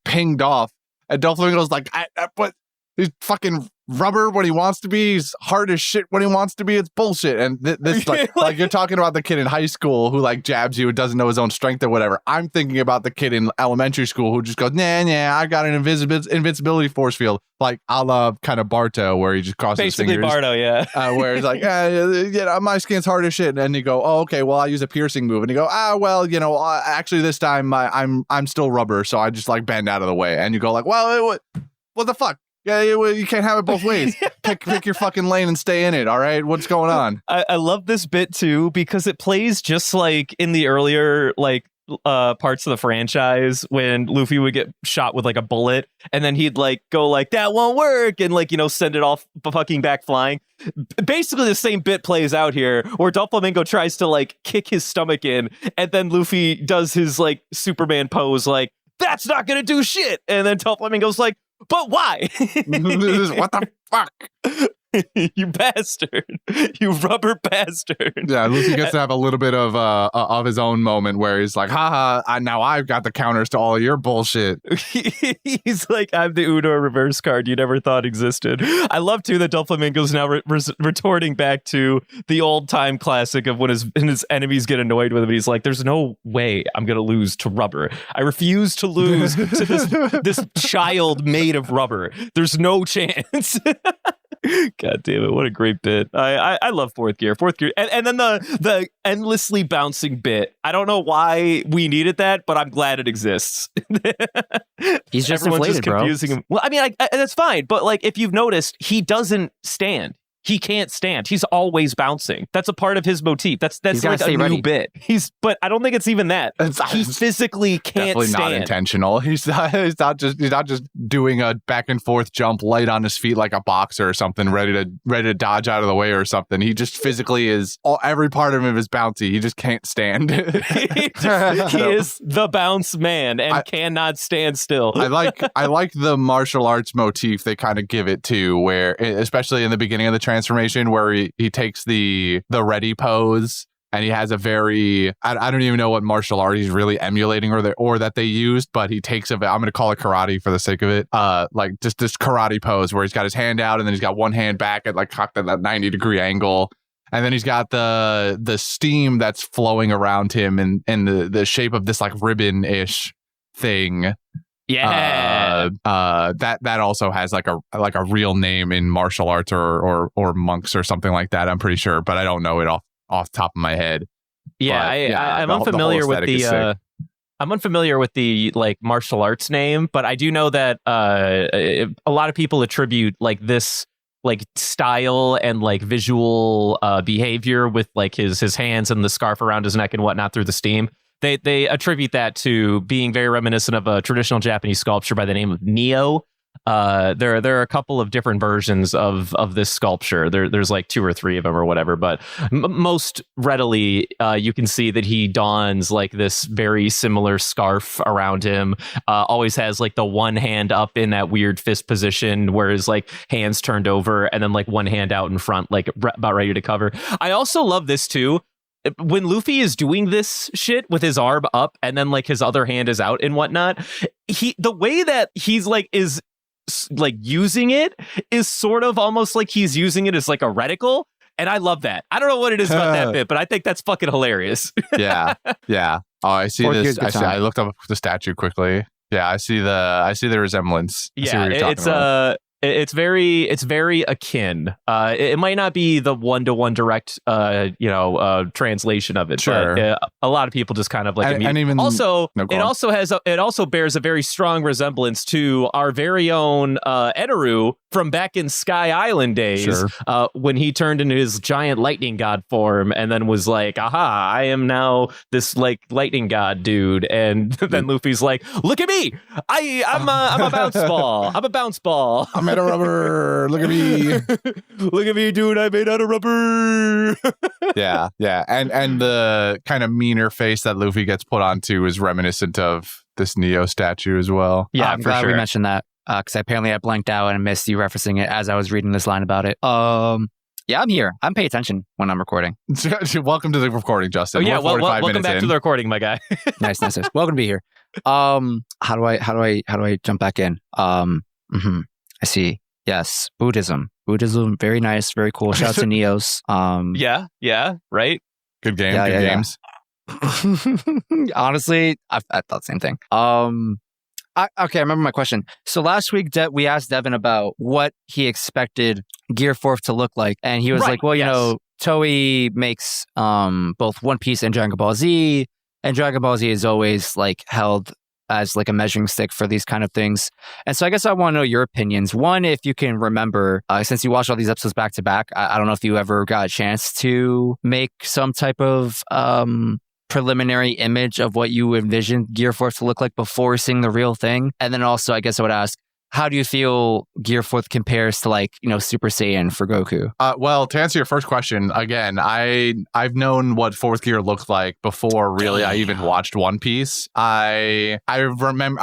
pinged off. And Doflamingo's like, but he's fucking rubber when he wants to be. He's hard as shit when he wants to be. It's bullshit. And this like you're talking about the kid in high school who like jabs you and doesn't know his own strength or whatever. I'm thinking about the kid in elementary school who just goes, nah, I got an invincibility force field, like a la kind of Barto, where he just crosses his fingers. Basically Barto, yeah. Where he's like, my skin's hard as shit. And you go, oh, okay, well, I use a piercing move. And you go, actually this time I'm still rubber, so I just like bend out of the way. And you go like, well, what the fuck? Yeah, you can't have it both ways. Pick your fucking lane and stay in it, all right? What's going on? I love this bit, too, because it plays just like in the earlier, like, parts of the franchise when Luffy would get shot with, like, a bullet, and then he'd, like, go like, that won't work, and, like, send it off fucking back flying. Basically, the same bit plays out here, where Doflamingo tries to, like, kick his stomach in, and then Luffy does his, like, Superman pose, like, that's not gonna do shit! And then Doflamingo's like, but why? What the fuck? You bastard. You rubber bastard. Yeah, Luffy gets to have a little bit of his own moment where he's like, haha, now I've got the counters to all of your bullshit. He's like, I'm the Uno reverse card you never thought existed. I love, too, that Doflamingo's now retorting back to the old-time classic of when his enemies get annoyed with him. He's like, there's no way I'm going to lose to rubber. I refuse to lose to this child made of rubber. There's no chance. God damn it, what a great bit. I love fourth gear. And then the endlessly bouncing bit. I don't know why we needed that, but I'm glad it exists. He's just Everyone's inflated, just confusing him. Well, I mean, that's fine, but like if you've noticed, he doesn't stand. He can't stand. He's always bouncing. That's a part of his motif. That's like a new bit. But I don't think it's even that. He physically can't definitely stand. Not intentional. He's not just doing a back and forth jump light on his feet like a boxer or something, ready to dodge out of the way or something. He just physically every part of him is bouncy. He just can't stand. He is the bounce man and cannot stand still. I like the martial arts motif they kind of give it to, where especially in the beginning of the transformation where he takes the ready pose and he has a very I don't even know what martial art he's really emulating or that they used, but he takes I'm going to call it karate for the sake of it, like just this karate pose where he's got his hand out and then he's got one hand back at like cocked at that 90-degree angle, and then he's got the steam that's flowing around him in the shape of this like ribbon-ish thing. Yeah. That also has like a real name in martial arts or monks or something like that. I'm pretty sure, but I don't know it off the top of my head. Yeah, I'm unfamiliar with the I'm unfamiliar with the like martial arts name, but I do know that a lot of people attribute like this like style and like visual behavior with like his hands and the scarf around his neck and whatnot through the steam. They attribute that to being very reminiscent of a traditional Japanese sculpture by the name of Neo. There are a couple of different versions of this sculpture. There's like 2 or 3 of them or whatever, but most readily you can see that he dons like this very similar scarf around him. Always has like the one hand up in that weird fist position where his like hands turned over and then like one hand out in front, like about ready to cover. I also love this too. When Luffy is doing this shit with his arm up and then like his other hand is out and whatnot, the way that he's like is like using it is sort of almost like he's using it as like a reticle, and I love that. I don't know what it is about that bit, but I think that's fucking hilarious. Yeah. Oh, I see this. I looked up the statue quickly. Yeah, I see the resemblance. Yeah, it's It's very akin. It might not be the one-to-one direct, translation of it. Sure. But a lot of people just kind of like and even also No, go it on. also bears a very strong resemblance to our very own Edaru from back in Sky Island days, Sure. when he turned into his giant lightning god form and then was like, "Aha! I am now this like lightning god dude." And then Luffy's like, "Look at me! I'm a bounce ball. I'm a bounce ball. I'm made of rubber. Look at me. Look at me, dude. I made out of rubber." Yeah. And the kind of meaner face that Luffy gets put onto is reminiscent of this Neo statue as well. Yeah, I'm for glad sure. we mentioned that because apparently I blanked out and missed you referencing it as I was reading this line about it. Yeah, I'm here. I'm paying attention when I'm recording. Welcome to the recording, Justin. Oh yeah, We're 45 welcome minutes back in. to the recording, my guy. Nice. Welcome to be here. How do I jump back in? I see. Yes, Buddhism, very nice, very cool. Shout out to Neos. Yeah, right. Good game. Yeah, good yeah, games. Honestly, I thought the same thing. I remember my question. So last week, we asked Devin about what he expected Gear 4 to look like, and he was Right, like, "Well, yes. Toei makes both One Piece and Dragon Ball Z, and Dragon Ball Z is always like held as like a measuring stick for these kind of things." And so I guess I want to know your opinions. One, if you can remember, since you watched all these episodes back to back, I don't know if you ever got a chance to make some type of preliminary image of what you envisioned Gear 4 to look like before seeing the real thing. And then also, I guess I would ask, how do you feel Gear 4 compares to like, Super Saiyan for Goku? Well, to answer your first question, again, I've known what fourth gear looked like before really I even watched One Piece. I remembered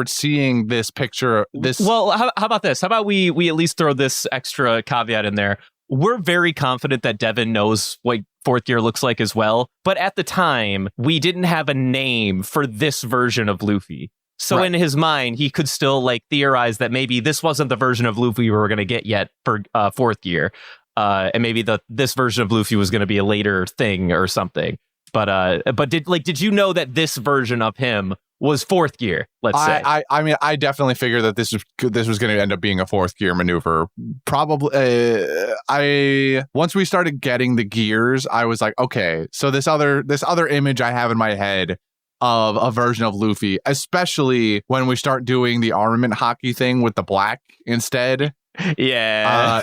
seeing this picture. Well, how about this? How about we at least throw this extra caveat in there? We're very confident that Devin knows what fourth gear looks like as well. But at the time, we didn't have a name for this version of Luffy. So Right. in his mind, he could still like theorize that maybe this wasn't the version of Luffy we were going to get yet for fourth gear. And maybe this version of Luffy was going to be a later thing or something. But did you know that this version of him was fourth gear? Let's say. I mean, I definitely figured that this was going to end up being a fourth gear maneuver. Probably, once we started getting the gears, I was like, okay, so this other image I have in my head of a version of Luffy, especially when we start doing the armament hockey thing with the black instead. Yeah.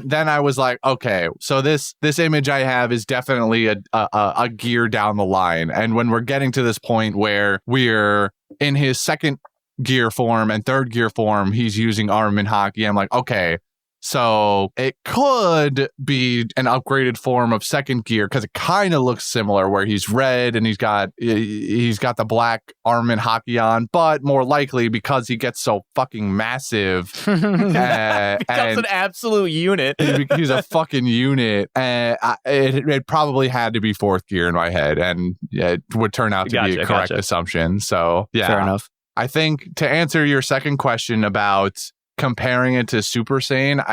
Then I was like, okay, so this image I have is definitely a gear down the line. And when we're getting to this point where we're in his second gear form and third gear form, he's using armament hockey. I'm like, okay, so it could be an upgraded form of second gear because it kind of looks similar where he's red and he's got the black armament hockey on, but more likely because he gets so fucking massive Becomes an absolute unit. he's a fucking unit. It probably had to be fourth gear in my head, and it would turn out to be a correct assumption. So yeah, fair enough. I think to answer your second question about comparing it to Super Saiyan,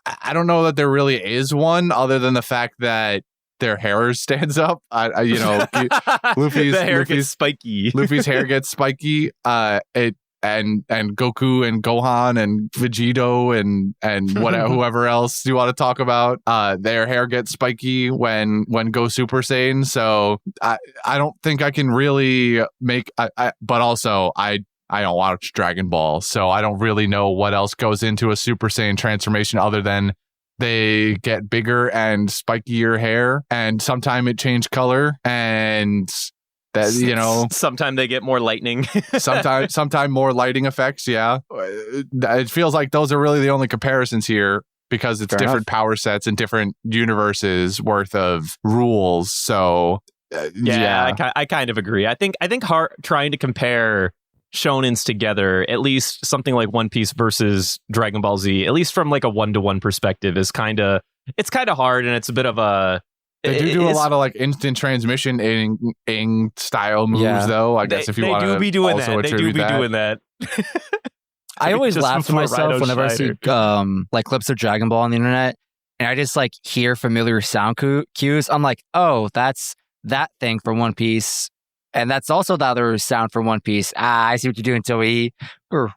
I don't know that there really is one other than the fact that their hair stands up. Luffy's the hair gets spiky. Luffy's hair gets spiky. And Goku and Gohan and Vegito and whatever whoever else you want to talk about, their hair gets spiky when go Super Saiyan. So I don't think I can really make. But also I don't watch Dragon Ball, so I don't really know what else goes into a Super Saiyan transformation other than they get bigger and spikier hair, and sometimes it change color, and that sometimes they get more lightning. sometime more lighting effects. Yeah, it feels like those are really the only comparisons here because it's different power sets and different universes worth of rules. So I kind of agree. I think trying to compare shonens together, at least something like One Piece versus Dragon Ball Z, at least from like a 1-to-1 perspective, is kind of hard, and it's a bit of a. They do a lot of like instant transmission ing style moves, though. I guess if you want to be doing also that, they do be doing that. I always Just laugh to before myself Rhino whenever I see like clips of Dragon Ball on the internet, and I just like hear familiar sound cues. I'm like, oh, that's that thing from One Piece. And that's also the other sound from One Piece. I see what you're doing, Toei.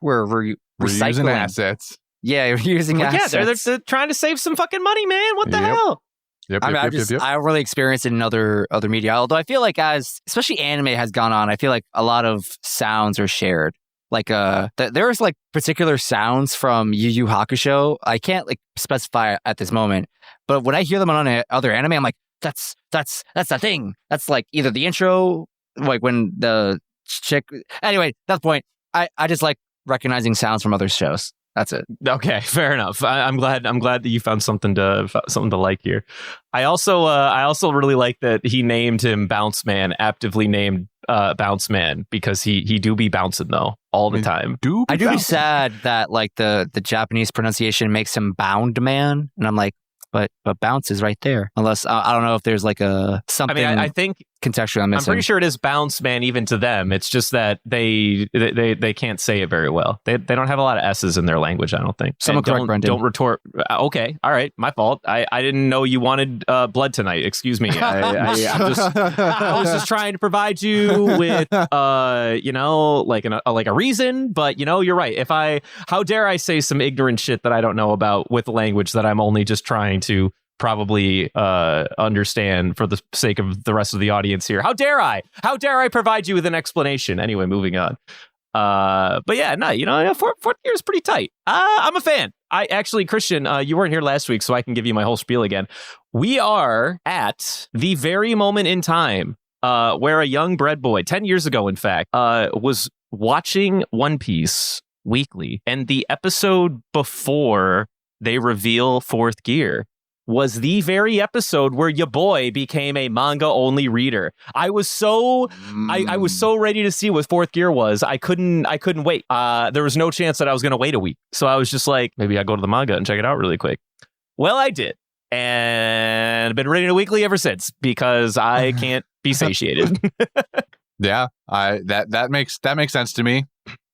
We're We're using recycling. assets. Yeah, you're using Well, assets. yeah, they're trying to save some fucking money, man. What the Yep. hell? Yep, I mean, yep. I don't really experience it in other media. Although I feel like especially anime has gone on, I feel like a lot of sounds are shared. Like there's like particular sounds from Yu Yu Hakusho. I can't like specify at this moment, but when I hear them on other anime, I'm like, that's the thing. That's like either the intro, like when the chick. Anyway, that's the point. I just like recognizing sounds from other shows. That's it. Okay, fair enough. I'm glad that you found something to like here. I also really like that he named him Bounce Man, aptly named Bounce Man, because he do be bouncing though all the time. I do be sad that like the Japanese pronunciation makes him Bound Man, and I'm like, but bounce is right there. Unless I don't know if there's like a something. I mean, I think contextually I'm missing. I'm pretty sure it is Bounce Man even to them. It's just that they can't say it very well. They don't have a lot of S's in their language, I don't think. Someone correct Brendan. Don't retort. Okay, all right, my fault. I didn't know you wanted blood tonight. Excuse me. I was just trying to provide you with like a reason. But you're right. How dare I say some ignorant shit that I don't know about with language that I'm only just trying to probably understand for the sake of the rest of the audience here. How dare I provide you with an explanation? Anyway, moving on. But yeah, no, fourth year is pretty tight. I'm a fan. Christian, you weren't here last week, so I can give you my whole spiel again. We are at the very moment in time where a young bread boy, 10 years ago, in fact, was watching One Piece weekly, and the episode before they reveal fourth gear was the very episode where your boy became a manga-only reader. I was so ready to see what fourth gear was. I couldn't wait. There was no chance that I was going to wait a week. So I was just like, maybe I go to the manga and check it out really quick. Well, I did. And I've been reading it weekly ever since because I can't be satiated. Yeah, that makes sense to me.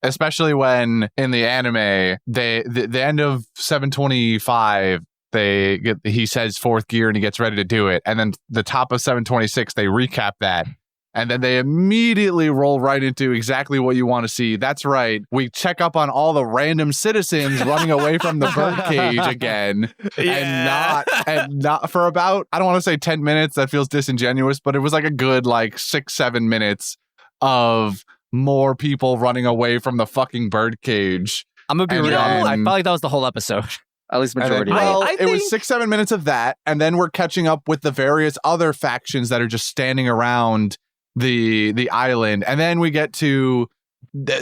Especially when in the anime, the end of 725, he says fourth gear and he gets ready to do it, and then the top of 726 they recap that, and then they immediately roll right into exactly what you want to see. That's right, we check up on all the random citizens running away from the birdcage again. Yeah. and not for about, I don't want to say 10 minutes, that feels disingenuous, but it was like a good like 6-7 minutes of more people running away from the fucking birdcage. I'm gonna be real. I felt like that was the whole episode. At least majority. It was 6-7 minutes of that, and then we're catching up with the various other factions that are just standing around the island, and then we get to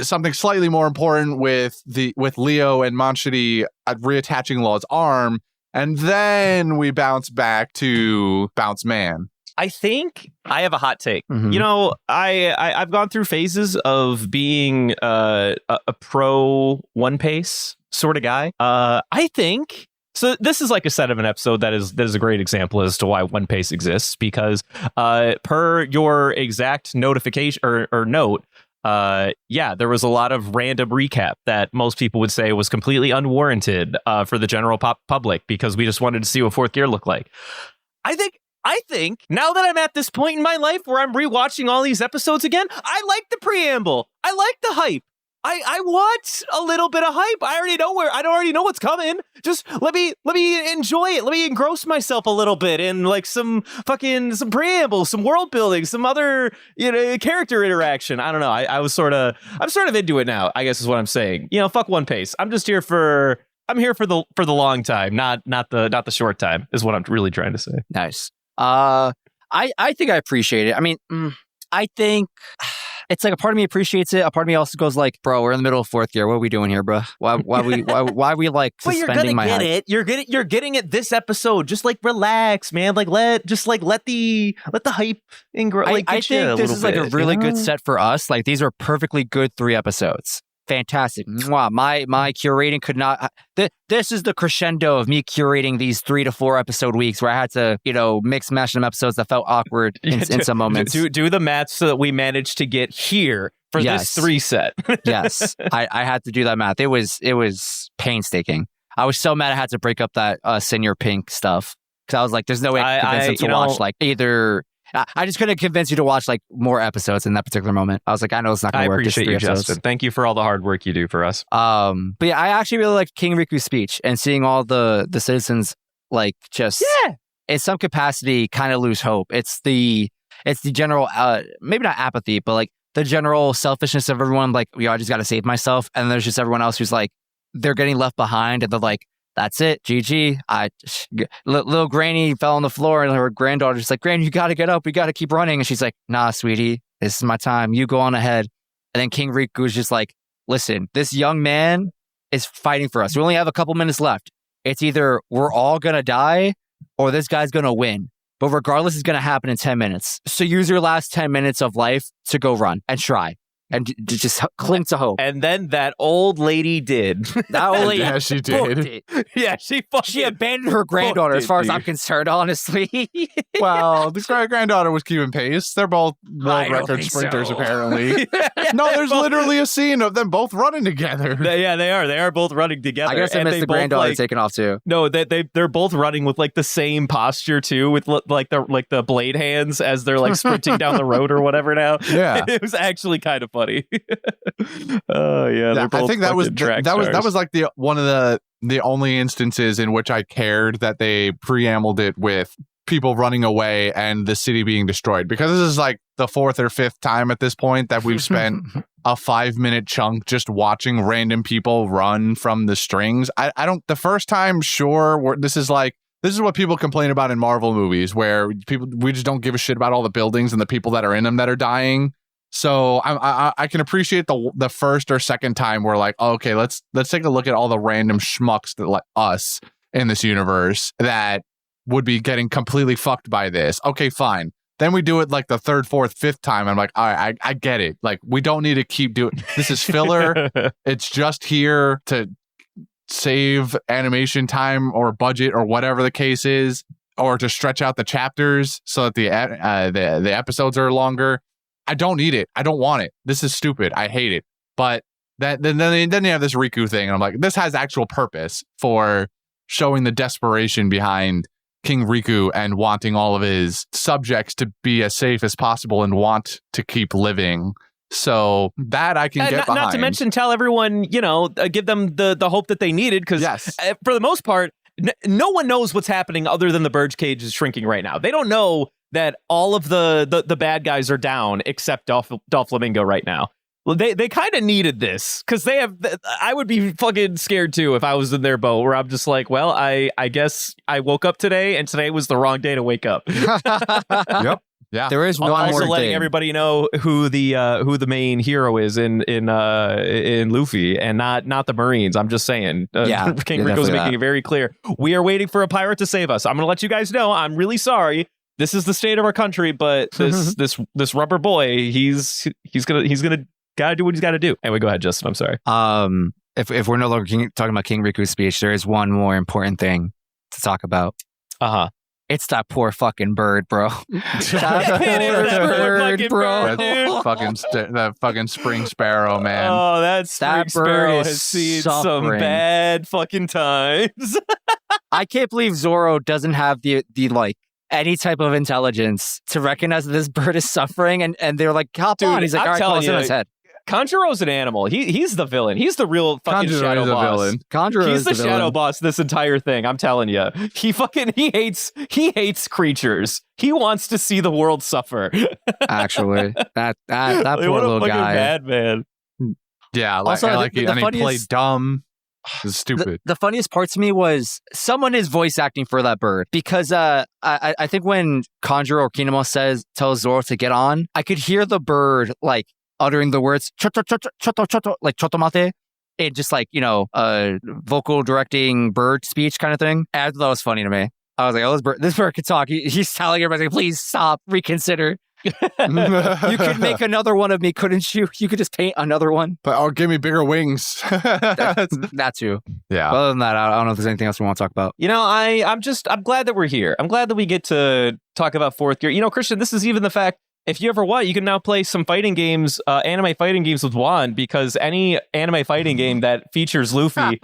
something slightly more important with Leo and Manchiri reattaching Law's arm, and then we bounce back to Bounce Man. I think I have a hot take. Mm-hmm. I've gone through phases of being a pro One Piece sort of guy. I think so. This is like a set of an episode that is a great example as to why One Piece exists, because per your exact notification or note, there was a lot of random recap that most people would say was completely unwarranted for the general public because we just wanted to see what fourth gear looked like. I think now that I'm at this point in my life where I'm rewatching all these episodes again, I like the preamble. I like the hype. I want a little bit of hype. I already know what's coming. Just let me enjoy it. Let me engross myself a little bit in like some preamble, some world building, some other character interaction. I don't know. I'm sort of into it now, I guess is what I'm saying. Fuck One Piece. I'm just here for the long time, not the short time, is what I'm really trying to say. Nice. I think I appreciate it. I mean, I think it's like a part of me appreciates it. A part of me also goes like, bro, we're in the middle of fourth gear. What are we doing here, bro? Why are we like suspending my hype? It. You're getting it this episode. Just like relax, man. Like let the hype grow. Like, I think this is like a really good set for us. Like these are perfectly good 3 episodes. Fantastic. Wow, my curating could not. This is the crescendo of me curating these 3 to 4 episode weeks where I had to, mix mash them episodes that felt awkward in some moments. Do the math so that we managed to get here for this 3 set. Yes, I had to do that math. It was painstaking. I was so mad I had to break up that Senior Pink stuff because I was like, "There's no way I could convince him to watch like either I just couldn't convince you to watch like more episodes in that particular moment. I was like, I know it's not going I to work. appreciate you, episodes. Justin. Thank you for all the hard work you do for us. But yeah, I actually really liked King Riku's speech and seeing all the citizens like just in some capacity kind of lose hope. It's the general maybe not apathy, but like the general selfishness of everyone. Like, I just got to save myself, and there's just everyone else who's like they're getting left behind, and they're like, that's it, GG. Little Granny fell on the floor, and her granddaughter's like, Granny, you got to get up. We got to keep running. And she's like, nah, sweetie, this is my time. You go on ahead. And then King Riku is just like, listen, this young man is fighting for us. We only have a couple minutes left. It's either we're all going to die or this guy's going to win. But regardless, it's going to happen in 10 minutes. So use your last 10 minutes of life to go run and try. And just cling to hope. And then that old lady did. That old lady, yeah, she did. Yeah, she abandoned her granddaughter, as far as I'm concerned, honestly. Well, the granddaughter was keeping pace. They're both world record sprinters, apparently. No, there's literally a scene of them both running together. Yeah, they are. They are both running together. I guess I missed the granddaughter taking off too. No, they're both running with like the same posture too, with like the blade hands as they're like sprinting down the road or whatever. Now, yeah, it was actually kind of funny. Oh yeah, they're both I think that was like one of the only instances in which I cared that they preambled it with people running away and the city being destroyed, because this is like the 4th or 5th time at this point that we've spent a 5-minute chunk just watching random people run from the strings. I don't. The first time, sure, this is what people complain about in Marvel movies, where we just don't give a shit about all the buildings and the people that are in them that are dying. So I can appreciate the first or second time we're like, oh, okay, let's take a look at all the random schmucks that let us in this universe that would be getting completely fucked by this. Okay, fine. Then we do it like the 3rd, 4th, 5th time. I'm like, all right, I get it. Like, we don't need to keep doing this. Is filler. It's just here to save animation time or budget or whatever the case is, or to stretch out the chapters so that the episodes are longer. I don't need it. I don't want it. This is stupid. I hate it. But then you have this Riku thing, and I'm like, this has actual purpose for showing the desperation behind King Riku and wanting all of his subjects to be as safe as possible and want to keep living. So that I can get behind. Not to mention tell everyone, give them the hope that they needed, because for the most part, no one knows what's happening other than the birdcage is shrinking right now. They don't know that all of the bad guys are down except Doflamingo right now. Well, they kind of needed this, because I would be fucking scared too if I was in their boat, where I'm just like, well, I guess I woke up today and today was the wrong day to wake up. Yep. Yeah. There is one also more letting thing. Everybody know who the main hero is in Luffy, and not the Marines. I'm just saying. King Rico's making it very clear. We are waiting for a pirate to save us. I'm going to let you guys know. I'm really sorry. This is the state of our country, but this rubber boy, he's gonna gotta do what he's got to do. Anyway, go ahead, Justin. I'm sorry. If we're no longer talking about King Riku's speech, there is one more important thing to talk about. It's that poor fucking bird, bro. That fucking spring sparrow, man. Oh, that spring sparrow has seen some bad fucking times. I can't believe Zoro doesn't have the like any type of intelligence to recognize that this bird is suffering, and they're like, hop on. He's like, all right, close in his head. Kanjuro's an animal. He's the villain. He's the real fucking shadow boss. He's the shadow boss this entire thing. I'm telling you. He hates creatures. He wants to see the world suffer. Actually, that poor little guy. Bad man. Yeah, he played dumb. It's stupid. The funniest part to me was someone is voice acting for that bird, because I think when Kanjuro or Kinemo tells Zoro to get on, I could hear the bird like uttering the words choto like chotomate, and just like vocal directing bird speech kind of thing. I thought that was funny to me. I was like, oh, this bird could talk. He's telling everybody, like, please stop, reconsider. You could make another one of me, couldn't you? You could just paint another one. But give me bigger wings. That too. Yeah. Other than that, I don't know if there's anything else we want to talk about. I'm glad that we're here. I'm glad that we get to talk about fourth gear. Christian, this is even the fact, if you ever want, you can now play some fighting games, anime fighting games with Juan, because any anime fighting game that features Luffy,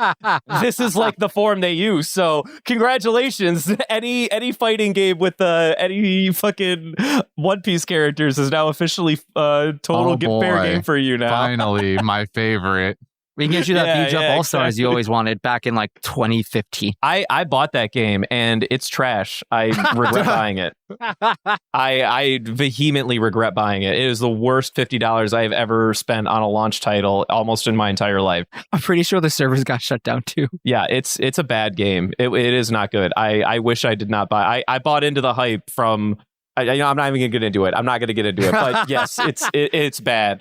this is like the form they use. So congratulations. Any fighting game with any fucking One Piece characters is now officially total fair game for you now. Finally, my favorite. We can get you that Beat Up All-Stars you always wanted back in like 2015. I bought that game and it's trash. I regret buying it. I vehemently regret buying it. It is the worst $50 I have ever spent on a launch title almost in my entire life. I'm pretty sure the servers got shut down too. Yeah, it's a bad game. It is not good. I wish I did not buy. I bought into the hype from. I'm not even gonna get into it. I'm not gonna get into it. But yes, it's bad.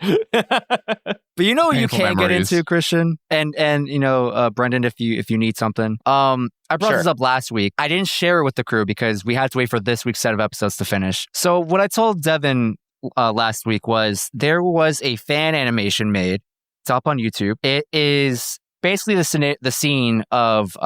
But you know what you Painful can't get memories. into, Christian, and you know, Brendan, if you need something. I brought Sure. this up last week. I didn't share it with the crew because we had to wait for this week's set of episodes to finish. So what I told Devin last week was there was a fan animation made. It's up on YouTube. It is basically the scene of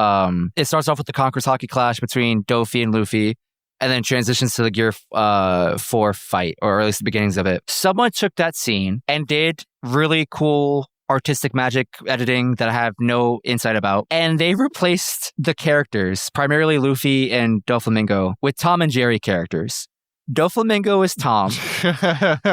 it starts off with the Conqueror's Hockey clash between Dofi and Luffy, and then transitions to the Gear 4 fight, or at least the beginnings of it. Someone took that scene and did really cool artistic magic editing that I have no insight about, and they replaced the characters, primarily Luffy and Doflamingo, with Tom and Jerry characters. Doflamingo is Tom,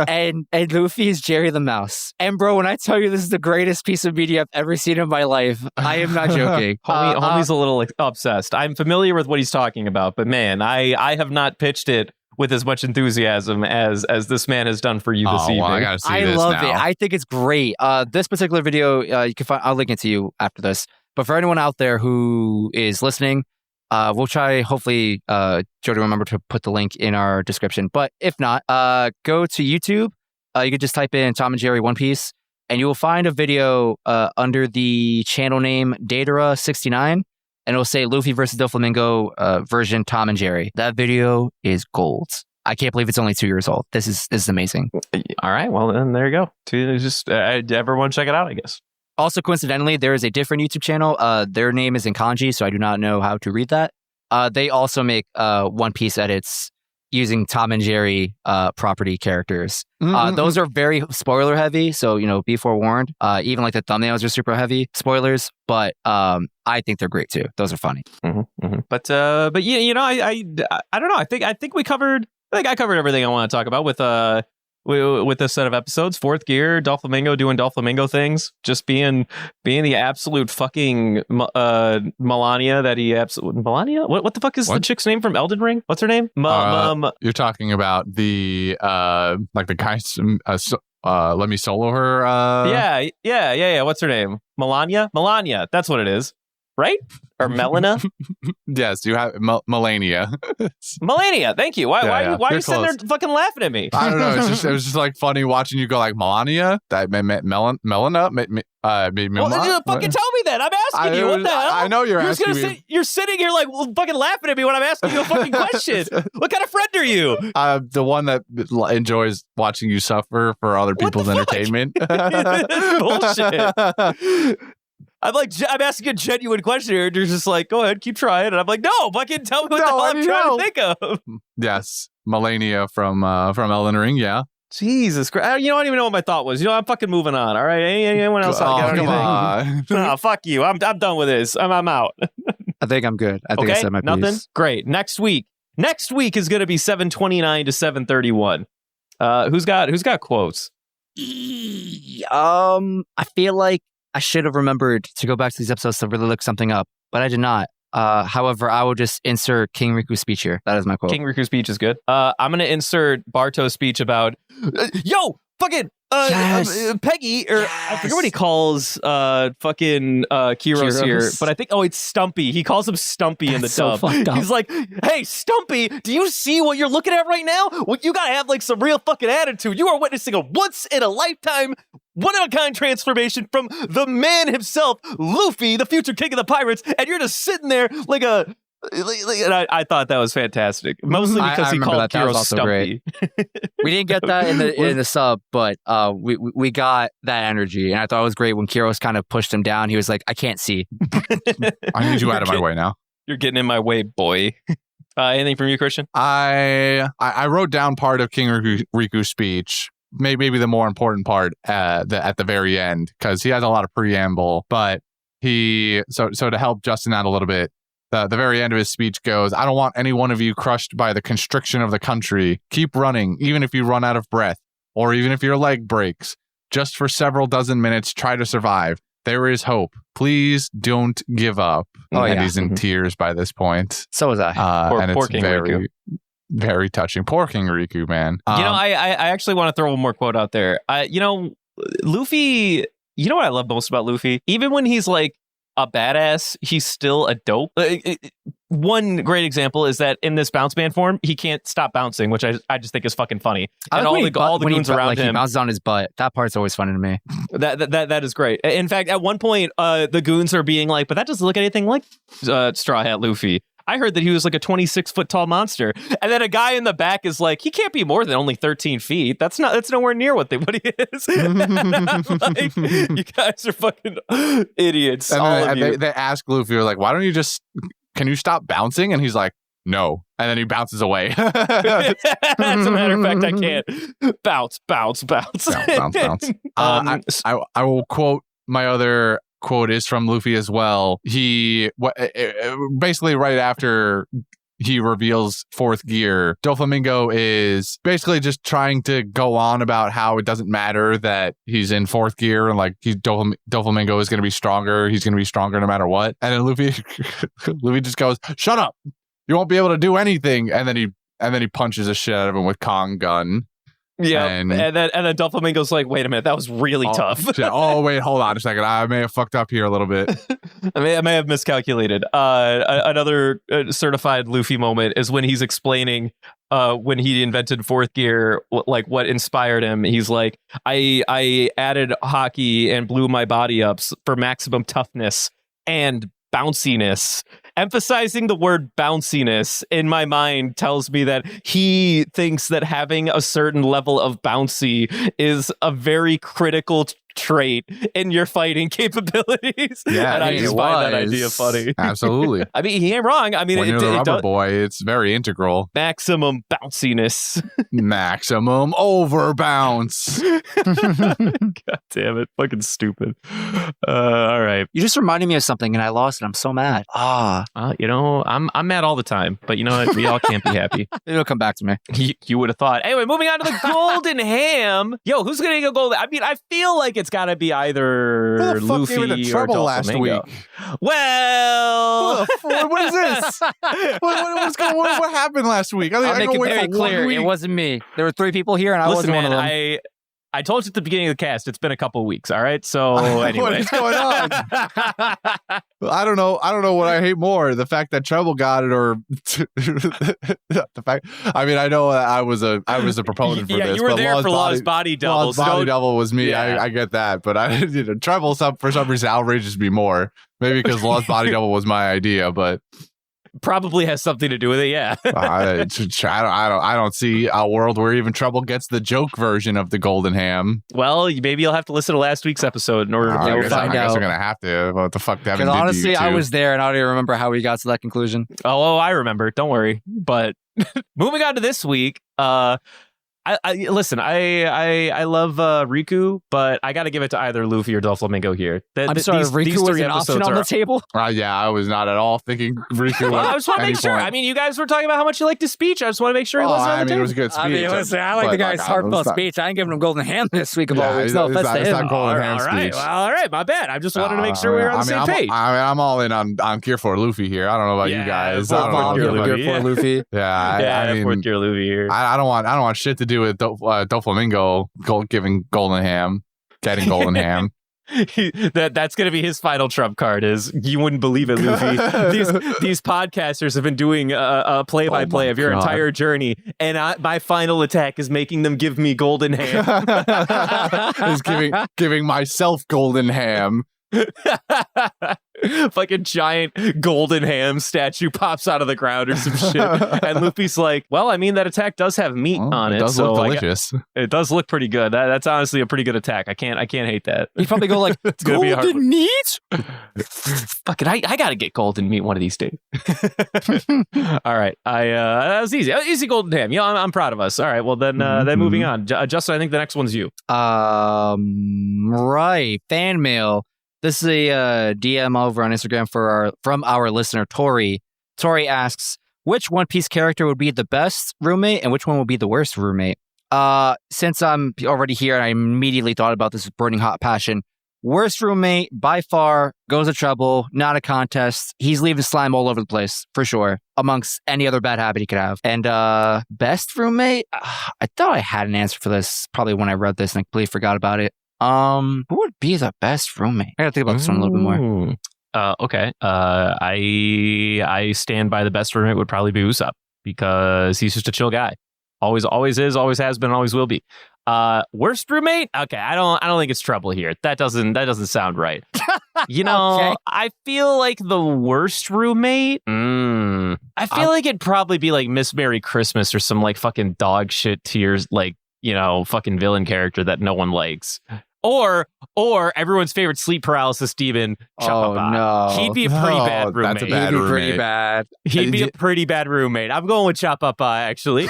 and Luffy is Jerry the Mouse. And bro, when I tell you this is the greatest piece of media I've ever seen in my life, I am not joking. Homie's a little obsessed. I'm familiar with what he's talking about, but man, I have not pitched it with as much enthusiasm as this man has done for you this evening. Well, I gotta see I this love now. it. I think it's great. This particular video, you can find. I'll link it to you after this. But for anyone out there who is listening, we'll try. Hopefully, Jody remember to put the link in our description. But if not, go to YouTube. You could just type in Tom and Jerry One Piece, and you will find a video under the channel name Datara69. And it'll say Luffy versus Doflamingo version Tom and Jerry. That video is gold. I can't believe it's only 2 years old. This is amazing. All right, well then there you go. Just everyone check it out, I guess. Also, coincidentally, there is a different YouTube channel. Their name is in kanji, so I do not know how to read that. They also make One Piece edits using Tom and Jerry property characters. Those are very spoiler heavy, so be forewarned. Even like the thumbnails are super heavy spoilers, but I think they're great too. Those are funny. But yeah, I don't know. I think we covered. I think I covered everything I want to talk about with this set of episodes. Fourth Gear, Doflamingo doing Doflamingo things, just being the absolute fucking Melania that he absolutely Melania. What the fuck is the chick's name from Elden Ring? What's her name? You're talking about the like the guys. Let me solo her. Yeah. What's her name? Melania. That's what it is, right? Or Melina? Yes, you have Melania. Melania, thank you. Why are you sitting there fucking laughing at me? I don't know. It was just like funny watching you go like Melania. That Melina. Well, fucking tell me that. I'm asking you. What the hell? I know you're asking me. You're sitting here like fucking laughing at me when I'm asking you a fucking question. What kind of friend are you? The one that enjoys watching you suffer for other people's entertainment. Bullshit. I'm asking a genuine question here, and you're just like, go ahead, keep trying. And I'm like, no, fucking tell me what the hell I'm trying to think of. Yes, Melania from Elden Ring, yeah. Jesus Christ. I don't even know what my thought was. I'm fucking moving on, all right? Anyone else got anything? On. No, fuck you. I'm done with this. I'm out. I think I'm good. I think I said my nothing? piece. Great. Next week is going to be 729 to 731. Who's got quotes? I feel like I should have remembered to go back to these episodes to really look something up, but I did not. However, I will just insert King Riku's speech here. That is my quote. King Riku's speech is good. I'm going to insert Barto's speech about, yo, fucking Peggy, or I forget what he calls fucking Kiros here, but I think, it's Stumpy. He calls him Stumpy in the dub. He's like, hey, Stumpy, do you see what you're looking at right now? Well, you gotta have like some real fucking attitude. You are witnessing a once-in-a-lifetime, one-of-a-kind transformation from the man himself, Luffy, the future king of the pirates, and you're just sitting there like a... And I thought that was fantastic, mostly because he called Kiro Stumpy. We didn't get that in the sub, but we got that energy, and I thought it was great when Kiros kind of pushed him down. He was like, "I can't see. I need you out of my way now. You're getting in my way, boy." Anything from you, Christian? I wrote down part of King Riku's speech, maybe the more important part at the very end, because he has a lot of preamble. But so to help Justin out a little bit, the very end of his speech goes, "I don't want any one of you crushed by the constriction of the country. Keep running, even if you run out of breath, or even if your leg breaks. Just for several dozen minutes, try to survive. There is hope. Please don't give up." And he's in tears by this point. So was I. And poor it's King very, Riku. very touching. Poor King Riku, man. I actually want to throw one more quote out there. Luffy, you know what I love most about Luffy? Even when he's like a badass, he's still a dope. One great example is that in this bounce man form, he can't stop bouncing, which I just think is fucking funny. And all the goons around him, he bounces on his butt. That part's always funny to me. That is great. In fact, at one point, the goons are being like, "But that doesn't look anything like Straw Hat Luffy. I heard that he was like a 26-foot tall monster." And then a guy in the back is like, "He can't be more than only 13 feet. That's nowhere near what he is." Like, you guys are fucking idiots. And they ask Luffy, they're like, "Why don't you can you stop bouncing?" And he's like, "No." And then he bounces away. As a matter of fact, I can't. Bounce. Bounce. I will quote my other quote is from Luffy as well. He basically right after he reveals fourth gear, Doflamingo is basically just trying to go on about how it doesn't matter that he's in fourth gear and like Doflamingo is going to be stronger. He's going to be stronger no matter what. And then Luffy just goes, "Shut up! You won't be able to do anything." And then he punches the shit out of him with Kong gun. Yeah, and then Doflamingo's like, "Wait a minute, that was really tough." Oh, wait, hold on a second. I may have fucked up here a little bit. I may have miscalculated. Another certified Luffy moment is when he's explaining when he invented fourth gear, like what inspired him. He's like, I added hockey and blew my body up for maximum toughness and bounciness. Emphasizing the word bounciness in my mind tells me that he thinks that having a certain level of bouncy is a very critical trait in your fighting capabilities. Yeah, and I just find that idea funny. Absolutely. I mean, he ain't wrong. I mean, when you're the rubber boy, it's very integral. Maximum bounciness. Maximum overbounce. God damn it. Fucking stupid. All right. You just reminded me of something and I lost it. I'm so mad. I'm mad all the time, but you know what? We all can't be happy. It'll come back to me. You would have thought. Anyway, moving on to the golden ham. Yo, who's going to go golden? I mean, I feel like it's got to be either Luffy or trouble last week. Well, what is this? What happened last week? I'll make it very clear. It wasn't me. There were 3 people here, and I wasn't one of them. I told you at the beginning of the cast, it's been a couple of weeks, all right? So anyway. What is going on? I don't know what I hate more, the fact that Trouble got it or the fact. I mean, I know I was a proponent for this. Yeah, you were there for Law's body double. Law's body double was me. Yeah. I get that, but Trouble for some reason outrages me more. Maybe because Law's body double was my idea, but probably has something to do with it. Yeah. I don't see a world where even Trouble gets the joke version of the golden ham. Well, maybe you'll have to listen to last week's episode in order to find out. I guess I'm gonna have to. What the fuck, Devin? Because honestly, I was there and I don't even remember how we got to that conclusion. Oh, I remember. Don't worry. But moving on to this week, listen, I love Riku, but I got to give it to either Luffy or Doflamingo here. I'm sorry, Riku was an option on the table? Yeah, I was not at all thinking Riku. Well, I just want to make sure. I mean, you guys were talking about how much you liked his speech. I just want to make sure he wasn't on the table. It was a good speech. I mean, listen, I like the guy's heartfelt speech. I ain't giving him golden ham this week of all weeks. No offense to him. All right, my bad. I just wanted to make sure we were on the same page. I'm all in on Gear 4 Luffy here. I don't know about you guys. Gear 4 Luffy. Yeah, fourth Gear Luffy here. I don't want shit to do with Doflamingo getting golden ham. That's going to be his final trump card. Is you wouldn't believe it, Luffy. these podcasters have been doing a play-by-play of your entire journey, and my final attack is making them give me golden ham. Is giving myself golden ham. fucking giant golden ham statue pops out of the ground or some shit. And Luffy's like, well, I mean, that attack does have meat on it. It does look delicious. It does look pretty good. That's honestly a pretty good attack. I can't hate that. You probably go like, golden meat? Fuck it, I gotta get golden meat one of these days. All right, that was easy. Easy golden ham. Yeah, I'm proud of us. All right, well then moving on. Justin, I think the next one's you. Right. Fan mail. This is a DM over on Instagram from our listener, Tori. Tori asks, which One Piece character would be the best roommate and which one would be the worst roommate? Since I'm already here, I immediately thought about this with burning hot passion. Worst roommate, by far, goes to trouble, not a contest. He's leaving slime all over the place, for sure, amongst any other bad habit he could have. And best roommate? I thought I had an answer for this, probably when I read this and I completely forgot about it. Who would be the best roommate? I gotta think about this one a little bit more. Okay. I stand by the best roommate would probably be Usopp because he's just a chill guy. Always is, always has been, always will be. Worst roommate? Okay, I don't think it's trouble here. That doesn't sound right. You know, okay. I feel like the worst roommate. I feel like it'd probably be like Miss Merry Christmas or some like fucking dog shit tears, like, you know, fucking villain character that no one likes. Or everyone's favorite sleep paralysis demon, Chapapa. No. He'd be a pretty bad roommate. That's a bad roommate. Pretty bad. He'd be a pretty bad roommate. I'm going with Chapapa, actually.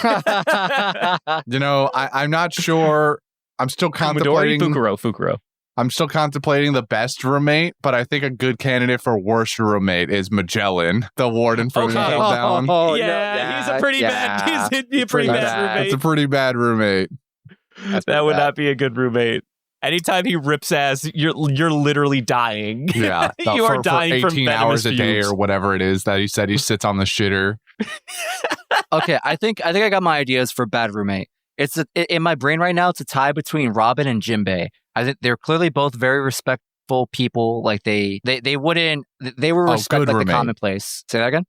You know, I'm not sure. I'm still contemplating. Fukuro. I'm still contemplating the best roommate, but I think a good candidate for worst roommate is Magellan, the warden from Impel Down. He's a pretty bad. He's a pretty bad roommate. It's a pretty bad roommate. That would not be a good roommate. Anytime he rips ass, you're literally dying. Yeah, you are dying for 18 from 18 hours a day fumes. or whatever it is that he said he sits on the shitter. Okay, I think I got my ideas for bad roommate. In my brain right now, it's a tie between Robin and Jinbei. I think they're clearly both very respectful people. Like they were respect like the commonplace. Say that again.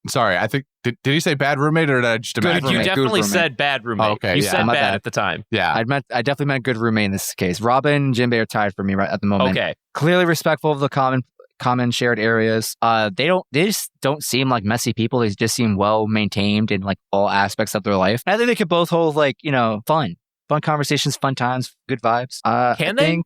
Sorry, I think did he say bad roommate or did I just imagine? You definitely said bad roommate. Oh, okay, you said my bad bad at the time. Yeah, I definitely meant good roommate in this case. Robin and Jinbei are tied for me right at the moment. Okay, clearly respectful of the common shared areas. They just don't seem like messy people. They just seem well maintained in like all aspects of their life. And I think they could both hold like, you know, fun conversations, fun times, good vibes. Can they?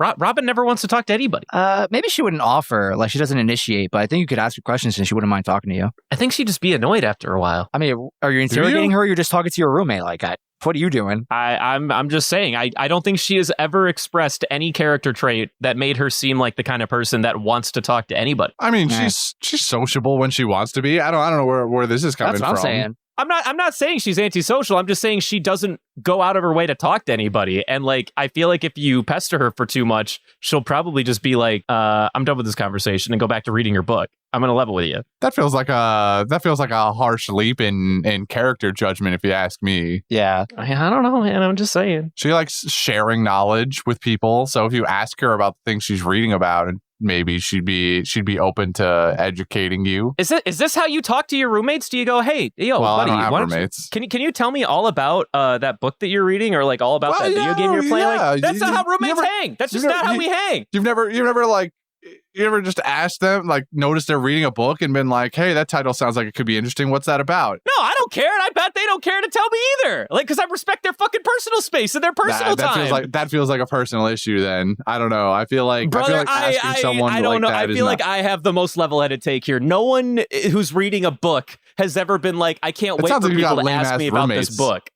Robin never wants to talk to anybody. Maybe she wouldn't offer, like she doesn't initiate, but I think you could ask her questions and she wouldn't mind talking to you. I think she'd just be annoyed after a while. I mean, are you interrogating her or you're just talking to your roommate? Like, what are you doing? I'm just saying, I don't think she has ever expressed any character trait that made her seem like the kind of person that wants to talk to anybody. I mean, she's sociable when she wants to be. I don't know where this is coming from. That's what I'm saying. I'm not saying she's antisocial. I'm just saying she doesn't go out of her way to talk to anybody. And like, I feel like if you pester her for too much, she'll probably just be like, I'm done with this conversation and go back to reading your book. I'm going to level with you. That feels like a harsh leap in character judgment, if you ask me. Yeah. I don't know, man. I'm just saying. She likes sharing knowledge with people. So if you ask her about the things she's reading about, and maybe she'd be open to educating you. Is this how you talk to your roommates? Do you go, hey, yo, buddy, I don't have roommates. Can you tell me all about that book that you're reading, or like all about that video game you're playing? Yeah. Like, that's not how roommates hang. That's just not how we hang. You've never just asked them, like, noticed they're reading a book and been like, hey, that title sounds like it could be interesting. What's that about? No, I don't care. And I bet they don't care to tell me either. Like, because I respect their fucking personal space and their personal time. That feels like a personal issue then. I don't know. I feel like asking someone I don't know. that I feel like I have the most level-headed take here. No one who's reading a book has ever been like, I can't wait for people to ask me about this book.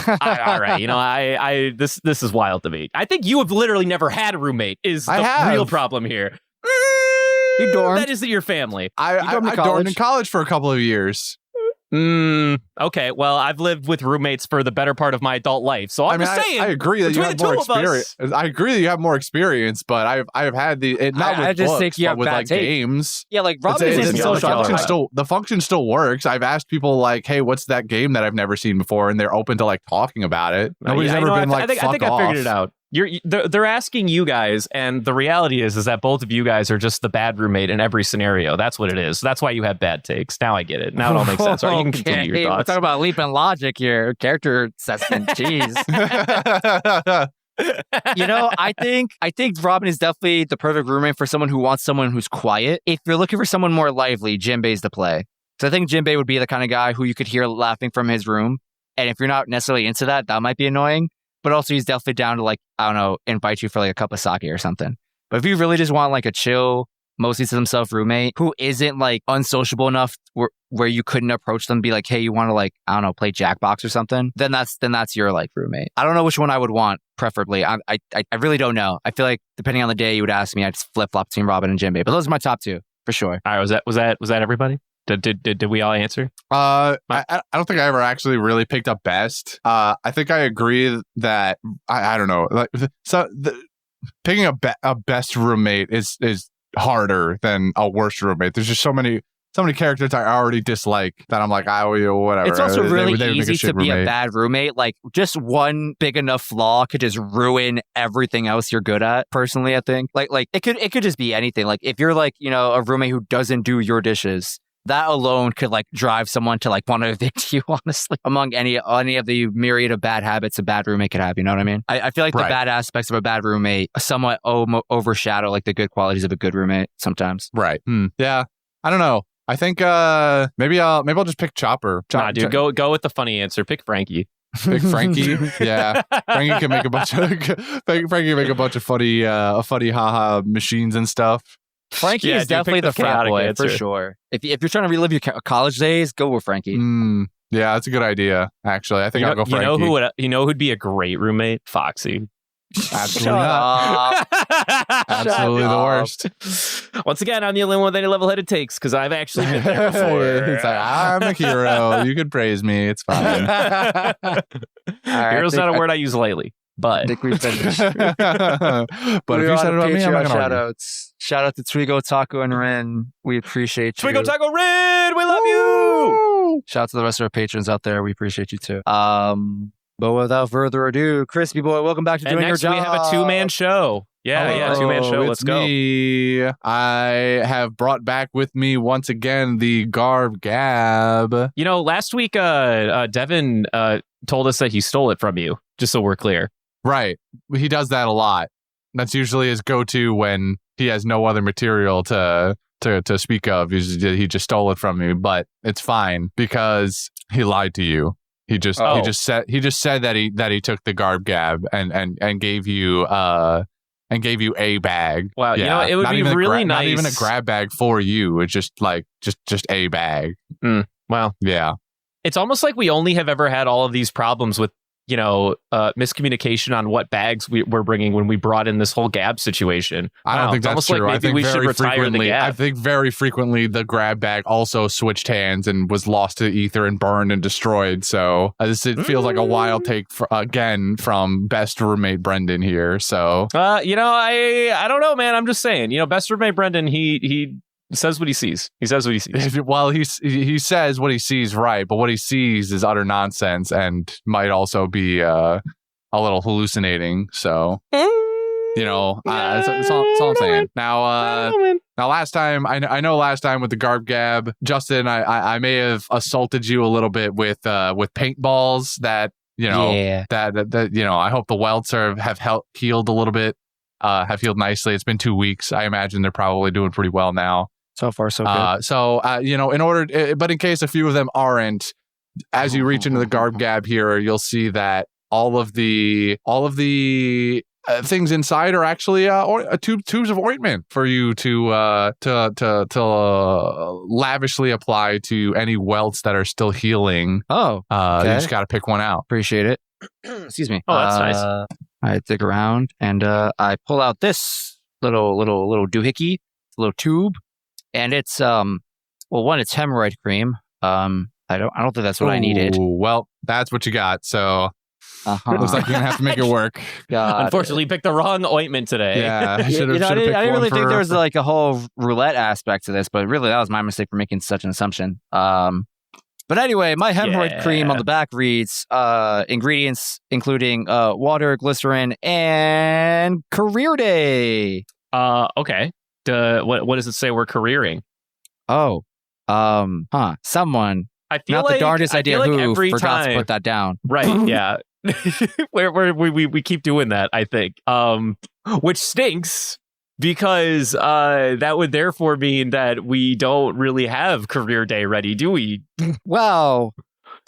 All right, you know, this is wild to me. I think you have literally never had a roommate is the real problem here. You dormed. That isn't your family. I dormed in college for a couple of years. Okay, well, I've lived with roommates for the better part of my adult life, so I'm just saying. I agree that you have more experience. I agree that you have more experience, but I've had not with books, think you have but with like take. Games. Yeah, like Robin is social. The function still works. I've asked people like, hey, what's that game that I've never seen before, and they're open to like talking about it. Nobody's ever been like, fuck off. I think I figured it out. They're asking you guys, and the reality is that both of you guys are just the bad roommate in every scenario. That's what it is. That's why you have bad takes. Now I get it. Now it all makes sense. All right, you can continue your thoughts. We're talking about leap and logic here. Character assessment. Jeez. I think Robin is definitely the perfect roommate for someone who wants someone who's quiet. If you're looking for someone more lively, Jinbei's the play. So I think Jinbei would be the kind of guy who you could hear laughing from his room. And if you're not necessarily into that, that might be annoying. But also he's definitely down to like, I don't know, invite you for like a cup of sake or something. But if you really just want like a chill, mostly to himself roommate who isn't like unsociable enough where you couldn't approach them and be like, hey, you want to like, I don't know, play Jackbox or something, then that's your like roommate. I don't know which one I would want preferably. I really don't know. I feel like depending on the day you would ask me, I'd just flip flop between Robin and Jinbei. But those are my top two for sure. All right, was that everybody? Did we all answer? I don't think I ever actually really picked up best. I think I agree that I don't know. Like picking a best roommate is harder than a worst roommate. There's just so many characters I already dislike that I'm like, whatever. It's also really easy to be roommate. a bad roommate. Like just one big enough flaw could just ruin everything else you're good at. Personally, I think like it could just be anything. Like if you're like, a roommate who doesn't do your dishes, that alone could like drive someone to like want to evict you, honestly, among any of the myriad of bad habits a bad roommate could have. You know what I mean? I feel like the bad aspects of a bad roommate somewhat overshadow like the good qualities of a good roommate sometimes. Right. Yeah. I don't know. I think maybe I'll just pick Chopper. Nah, dude, go with the funny answer. Pick Frankie. Pick Frankie. Yeah. Frankie can make a bunch of funny haha machines and stuff. Frankie is definitely the frat boy for sure. If you're trying to relive your college days, go with Frankie. Yeah, that's a good idea. Actually, I think I'll go Frankie. You know who'd be a great roommate? Foxy. Absolutely not. Absolutely the worst. Once again, I'm the only one with any level-headed takes because I've actually been there before. It's like, I'm a hero. You can praise me. It's fine. Hero's not a word I use lightly. But I think we finished. But if you said it about me, I'm not gonna argue. Shout out to Twigo, Taco, and Rin. We appreciate you. Twigo, Taco, Rin, we love you. Shout out to the rest of our patrons out there. We appreciate you too. But without further ado, Crispy Boy, welcome back to doing your job. We have a two-man show. Yeah, two-man show. Let's go. I have brought back with me once again the Garb Gab. Last week, Devin told us that he stole it from you. Just so we're clear. Right. He does that a lot. That's usually his go-to when he has no other material to speak of. He just stole it from me, but it's fine because he lied to you. He just said that he took the Garb Gab and gave you a bag. Wow, yeah. It would be really nice. Not even a grab bag for you. It's just like just a bag. Wow. Yeah. It's almost like we only have ever had all of these problems with miscommunication on what bags we're bringing when we brought in this whole Gab situation. I don't think that's true. Like maybe we should retire the Gab. I think very frequently the grab bag also switched hands and was lost to ether and burned and destroyed. So it feels like a wild take again from best roommate Brendan here. So I don't know, man. I'm just saying. Best roommate Brendan. He says what he sees. He says what he sees. Well, he says what he sees, right? But what he sees is utter nonsense and might also be a little hallucinating. So, that's all I'm saying. Now, last time I know last time with the Garb Gab, Justin, I may have assaulted you a little bit with paintballs that I hope the welts have healed a little bit. Have healed nicely. It's been 2 weeks. I imagine they're probably doing pretty well now. So far, so good. But in case a few of them aren't, as you reach into the Garb Gab here, you'll see that all of the things inside are actually tubes of ointment for you to lavishly apply to any welts that are still healing. Oh, okay. You just got to pick one out. Appreciate it. Excuse me. Oh, that's nice. I dig around and I pull out this little doohickey, little tube, and it's it's hemorrhoid cream. I don't think that's what I needed. Well, that's what you got. So looks like you're gonna have to make it work. Unfortunately, you picked the wrong ointment today. Yeah, I didn't really think there was like a whole roulette aspect to this, but really that was my mistake for making such an assumption. But anyway, my hemorrhoid cream on the back reads ingredients including water, glycerin, and career day. Okay. What does it say we're careering? Oh, someone. I feel not like the darndest idea who every forgot time, to put that down. Right, yeah. where we keep doing that, I think. Which stinks because that would therefore mean that we don't really have career day ready, do we? Well,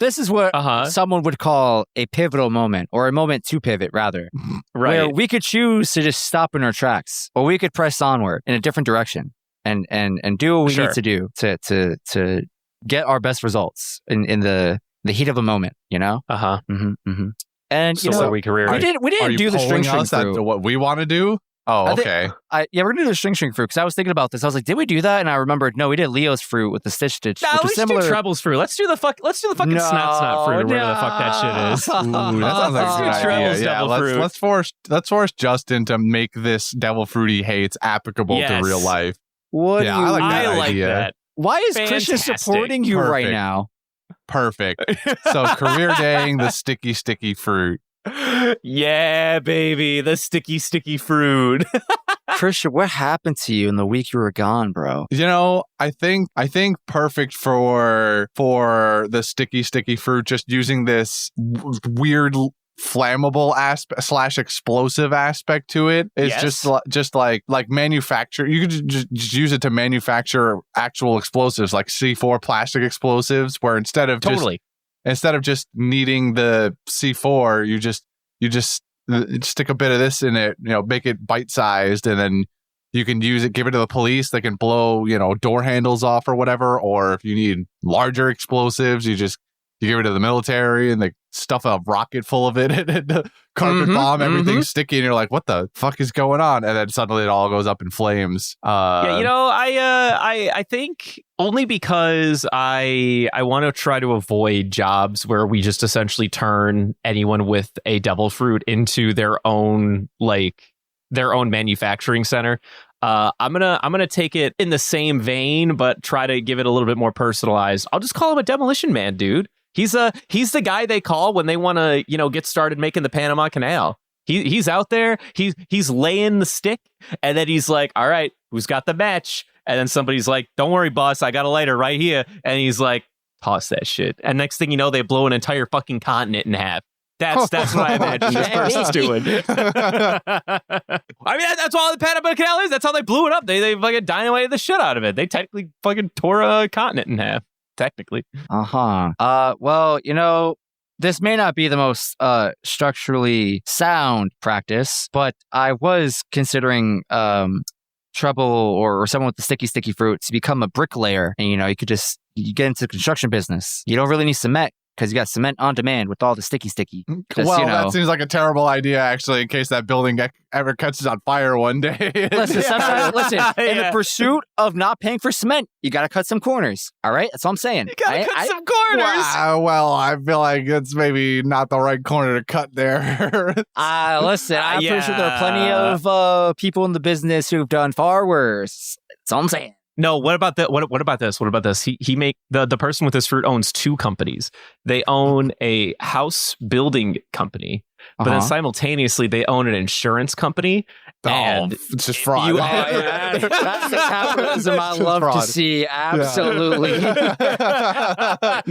this is what someone would call a pivotal moment, or a moment to pivot, rather. Right. Where we could choose to just stop in our tracks, or we could press onward in a different direction and do what we need to do to get our best results in the heat of a moment, you know? And so are we career? We didn't do the string through what we want to do. Oh, okay. We're gonna do the string fruit because I was thinking about this. I was like, did we do that? And I remembered, no, we did Leo's fruit with the stitch. No, let's do Treble's fruit. Let's do the fucking snot fruit or whatever the fuck that shit is. Ooh, that sounds like a good idea. Yeah, let's force Justin to make this devil fruit he hates applicable to real life. I like idea. That. Why is Christian supporting you right now? Perfect. So career daying the sticky fruit. Yeah, baby, the sticky fruit. Christian, what happened to you in the week you were gone, bro? You know, I think perfect for the sticky fruit. Just using this weird flammable aspect / explosive aspect to it is just like manufacture. You could just use it to manufacture actual explosives, like C4 plastic explosives, where instead of just needing the C4, you just stick a bit of this in it, make it bite-sized, and then you can use it, give it to the police. They can blow, door handles off or whatever. Or if you need larger explosives, you give it to the military and they stuff a rocket full of it and carpet bomb, everything's sticky, and you're like, what the fuck is going on? And then suddenly it all goes up in flames. I think only because I want to try to avoid jobs where we just essentially turn anyone with a devil fruit into their own manufacturing center. I'm gonna take it in the same vein, but try to give it a little bit more personalized. I'll just call him a demolition man, dude. He's the guy they call when they want to, get started making the Panama Canal. He's out there. He's laying the stick, and then he's like, "All right, who's got the match?" And then somebody's like, "Don't worry, boss, I got a lighter right here." And he's like, "Toss that shit." And next thing you know, they blow an entire fucking continent in half. That's what I imagine this person's doing. I mean, that's all the Panama Canal is. That's how they blew it up. They fucking dynamited the shit out of it. They technically fucking tore a continent in half. Technically. Well, this may not be the most structurally sound practice, but I was considering Trouble or someone with the sticky fruit to become a bricklayer. And, you get into the construction business. You don't really need cement, because you got cement on demand with all the sticky. That seems like a terrible idea, actually, in case that building ever catches on fire one day. Listen, in the pursuit of not paying for cement, you got to cut some corners. All right? That's all I'm saying. You got to cut some corners. Well, I feel like it's maybe not the right corner to cut there. Listen, I'm pretty sure there are plenty of people in the business who've done far worse. That's all I'm saying. No, what about that? What about this? What about this? He the person with this fruit owns two companies. They own a house building company, but then simultaneously they own an insurance company. And it's just fraud. That's the capitalism I love to see. Absolutely.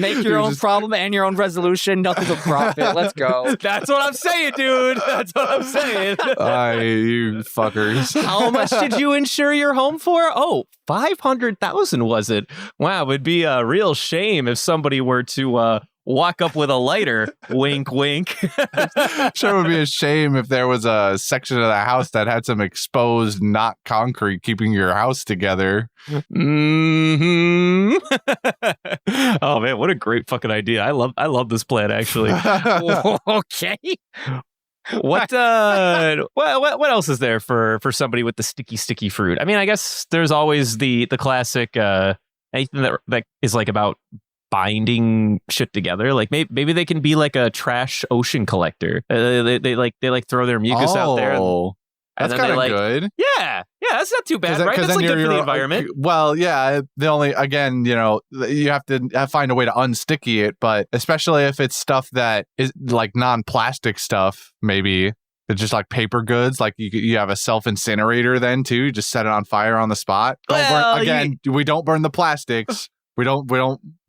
Make your own problem and your own resolution. Nothing but profit. Let's go. That's what I'm saying, dude. That's what I'm saying. You fuckers. How much did you insure your home for? Oh, 500,000 was it? Wow, it would be a real shame if somebody were to walk up with a lighter. Wink, wink. Sure, it would be a shame if there was a section of the house that had some exposed, not concrete, keeping your house together. Oh man, what a great fucking idea! I love this plan, actually. Okay. What else is there for somebody with the sticky fruit? I mean, I guess there's always the classic anything that is like about binding shit together. Like maybe they can be like a trash ocean collector. They throw their mucus out there. That's kind of good. Yeah, that's not too bad, right? That's like good for the environment. Well, yeah. The only, again, you have to find a way to unsticky it, but especially if it's stuff that is like non-plastic stuff, maybe it's just like paper goods. Like you have a self-incinerator then too. You just set it on fire on the spot. We don't burn the plastics. We don't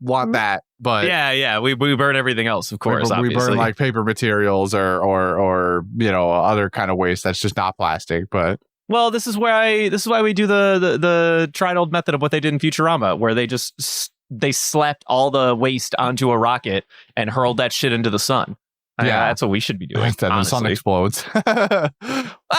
want that. But yeah, we burn everything else, of course. we burn like paper materials or other kind of waste that's just not plastic. But well, this is why we do the tried old method of what they did in Futurama, where they slapped all the waste onto a rocket and hurled that shit into the sun. Yeah, that's what we should be doing. Then the sun explodes. I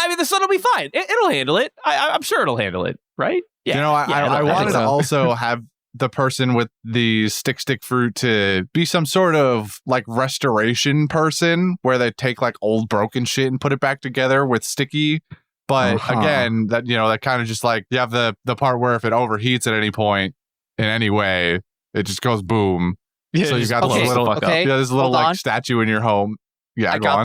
mean, the sun will be fine. It'll handle it. I'm sure it'll handle it, right? Yeah. I wanted to also have the person with the stick fruit to be some sort of like restoration person where they take like old broken shit and put it back together with sticky. But again, that that kind of just like you have the part where if it overheats at any point in any way, it just goes boom. Yeah, so you got this little like statue in your home. Yeah, I got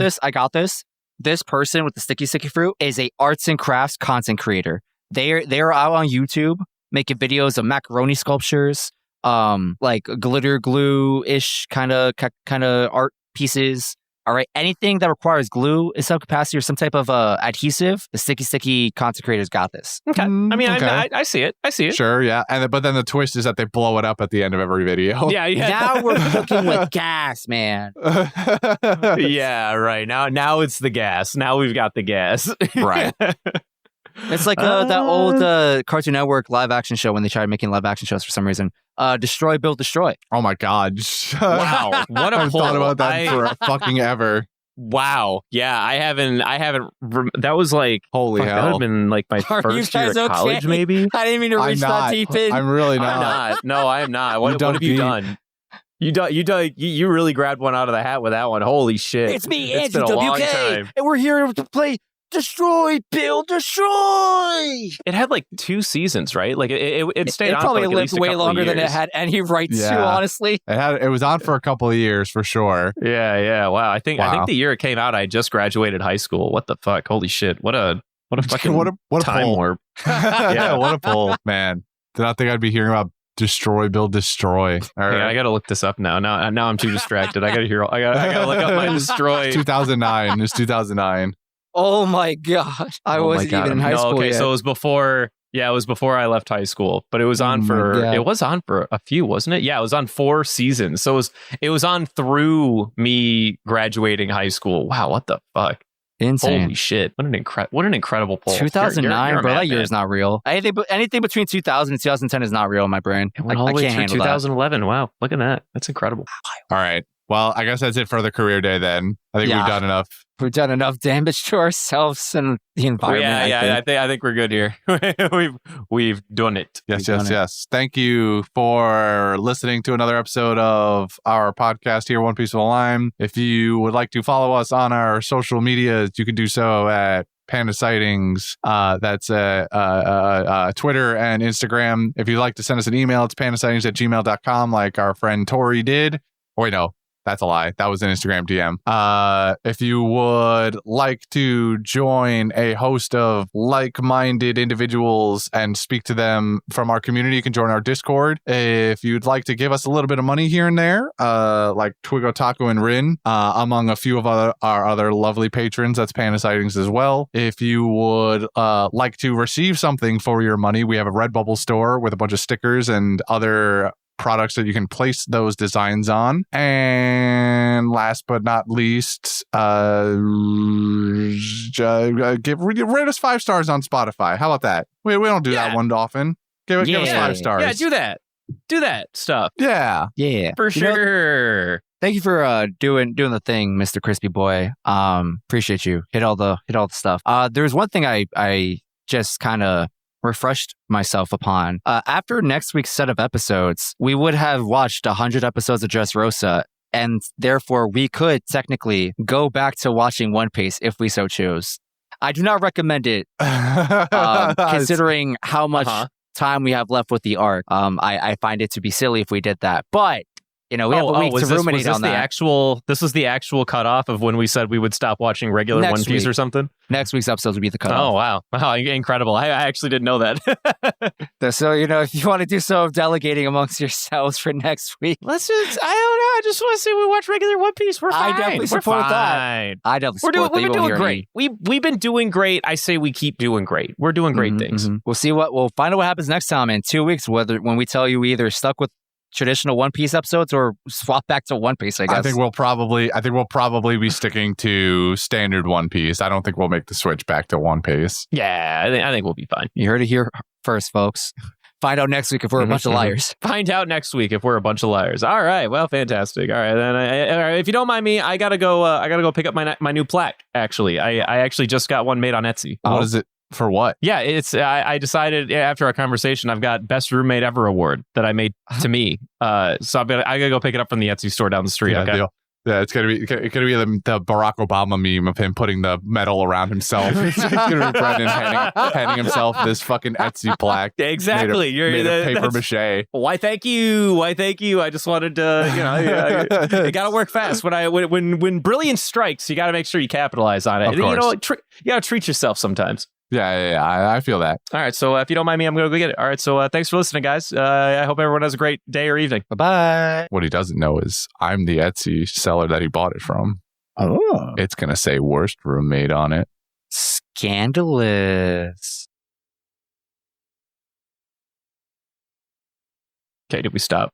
this. This person with the sticky fruit is a arts and crafts content creator. They're out on YouTube making videos of macaroni sculptures, like glitter glue-ish kind of art pieces. All right, anything that requires glue in some capacity or some type of adhesive, the sticky content creators got this. Okay, I mean, okay. I see it. Sure, yeah, but then the twist is that they blow it up at the end of every video. Yeah. Now we're cooking with gas, man. Yeah, right. Now it's the gas. Now we've got the gas. Right. It's like that old Cartoon Network live action show when they tried making live action shows for some reason. Destroy, Build, Destroy. Oh my God! Wow, what a I've thought about that for fucking ever. Wow. Yeah, I haven't. That was like holy hell. That would have been like my first year of college, maybe. I didn't mean to reach that deep in. I'm really not. I'm not. No, I am not. What have you done? You really grabbed one out of the hat with that one. Holy shit! It's me, Andrew WK, and we're here to play Destroy, Build, Destroy. It had like 2 seasons, right? Like it stayed on. It probably for like lived way longer than it had any rights to. Honestly, it was on for a couple of years for sure. Yeah. Wow. I think the year it came out, I just graduated high school. What the fuck? Holy shit! What a fucking what a time warp. Yeah, what a pull, man. Did not think I'd be hearing about Destroy, Build, Destroy. All right. I gotta look this up now. Now I'm too distracted. I gotta look up my Destroy. 2009. It's 2009. Oh my God. I wasn't even in high school yet. So it was before I left high school, but it was on for a few, wasn't it? Yeah, it was on 4 seasons. So it was on through me graduating high school. Wow, what the fuck? Insane. Holy shit. What an incredible poll. 2009, you're bro, that year is not real. Anything between 2000 and 2010 is not real in my brain. It went all the way through 2011. That. Wow, look at that. That's incredible. All right. Well, I guess that's it for the career day then. I think we've done enough. We've done enough damage to ourselves and the environment. I think we're good here. we've done it. Yes. Thank you for listening to another episode of our podcast here, One Piece of a Lime. If you would like to follow us on our social media, you can do so at Panda Sightings. That's Twitter and Instagram. If you'd like to send us an email, it's pandasightings@gmail.com like our friend Tori did. Oh, wait, no. That's a lie. That was an Instagram DM. If you would like to join a host of like-minded individuals and speak to them from our community, you can join our Discord. If you'd like to give us a little bit of money here and there, like Twigo, Taco, and Rin, among a few of our other lovely patrons, that's Panda Sightings as well. If you would like to receive something for your money, we have a Redbubble store with a bunch of stickers and other products that you can place those designs on. And last but not least, rate us 5 stars on Spotify. How about that? We don't do that one often. Give us 5 stars. Yeah, do that stuff. Yeah for sure. Thank you for doing the thing, Mr. Crispy Boy. Appreciate you. Hit all the stuff. There's one thing I just kind of refreshed myself upon. After next week's set of episodes, we would have watched 100 episodes of Dressrosa, and therefore we could technically go back to watching One Piece if we so choose. I do not recommend it, considering how much time we have left with the arc. I find it to be silly if we did that, but we have a week to ruminate on that. This was the actual cutoff of when we said we would stop watching regular One Piece or something? Next week's episodes would be the cutoff. Oh, wow. Incredible. I actually didn't know that. So, if you want to do some delegating amongst yourselves for next week. I don't know. I just want to say we watch regular One Piece. We're fine. I definitely support that. I definitely support that. We've been doing great. We've been doing great. I say we keep doing great. We're doing great things. We'll find out what happens next time in 2 weeks, when we tell you we either stuck with traditional One Piece episodes or swap back to One Piece, I guess. I think we'll probably be sticking to standard One Piece. I don't think we'll make the switch back to One Piece. Yeah, I think we'll be fine. You heard it here first, folks. Find out next week if we're a bunch of liars. Find out next week if we're a bunch of liars. All right, well, fantastic. All right, then. All right, if you don't mind me, I gotta go. I gotta go pick up my new plaque. Actually, I actually just got one made on Etsy. What is it? For what? Yeah, it's. I decided after our conversation, I've got Best Roommate Ever award that I made to me. So I gotta go pick it up from the Etsy store down the street. Yeah, okay. deal. Yeah, it's gonna be the Barack Obama meme of him putting the medal around himself. It's gonna be Brendan handing himself this fucking Etsy plaque. Exactly. Made of paper mache. Why? Thank you. I just wanted to. It gotta work fast. When brilliance strikes, you gotta make sure you capitalize on it. Of course. You gotta treat yourself sometimes. Yeah. I feel that. All right. So if you don't mind me, I'm gonna go get it. All right. So thanks for listening, guys. I hope everyone has a great day or evening. Bye-bye. What he doesn't know is I'm the Etsy seller that he bought it from. Oh. It's gonna say worst roommate on it. Scandalous. Okay, did we stop?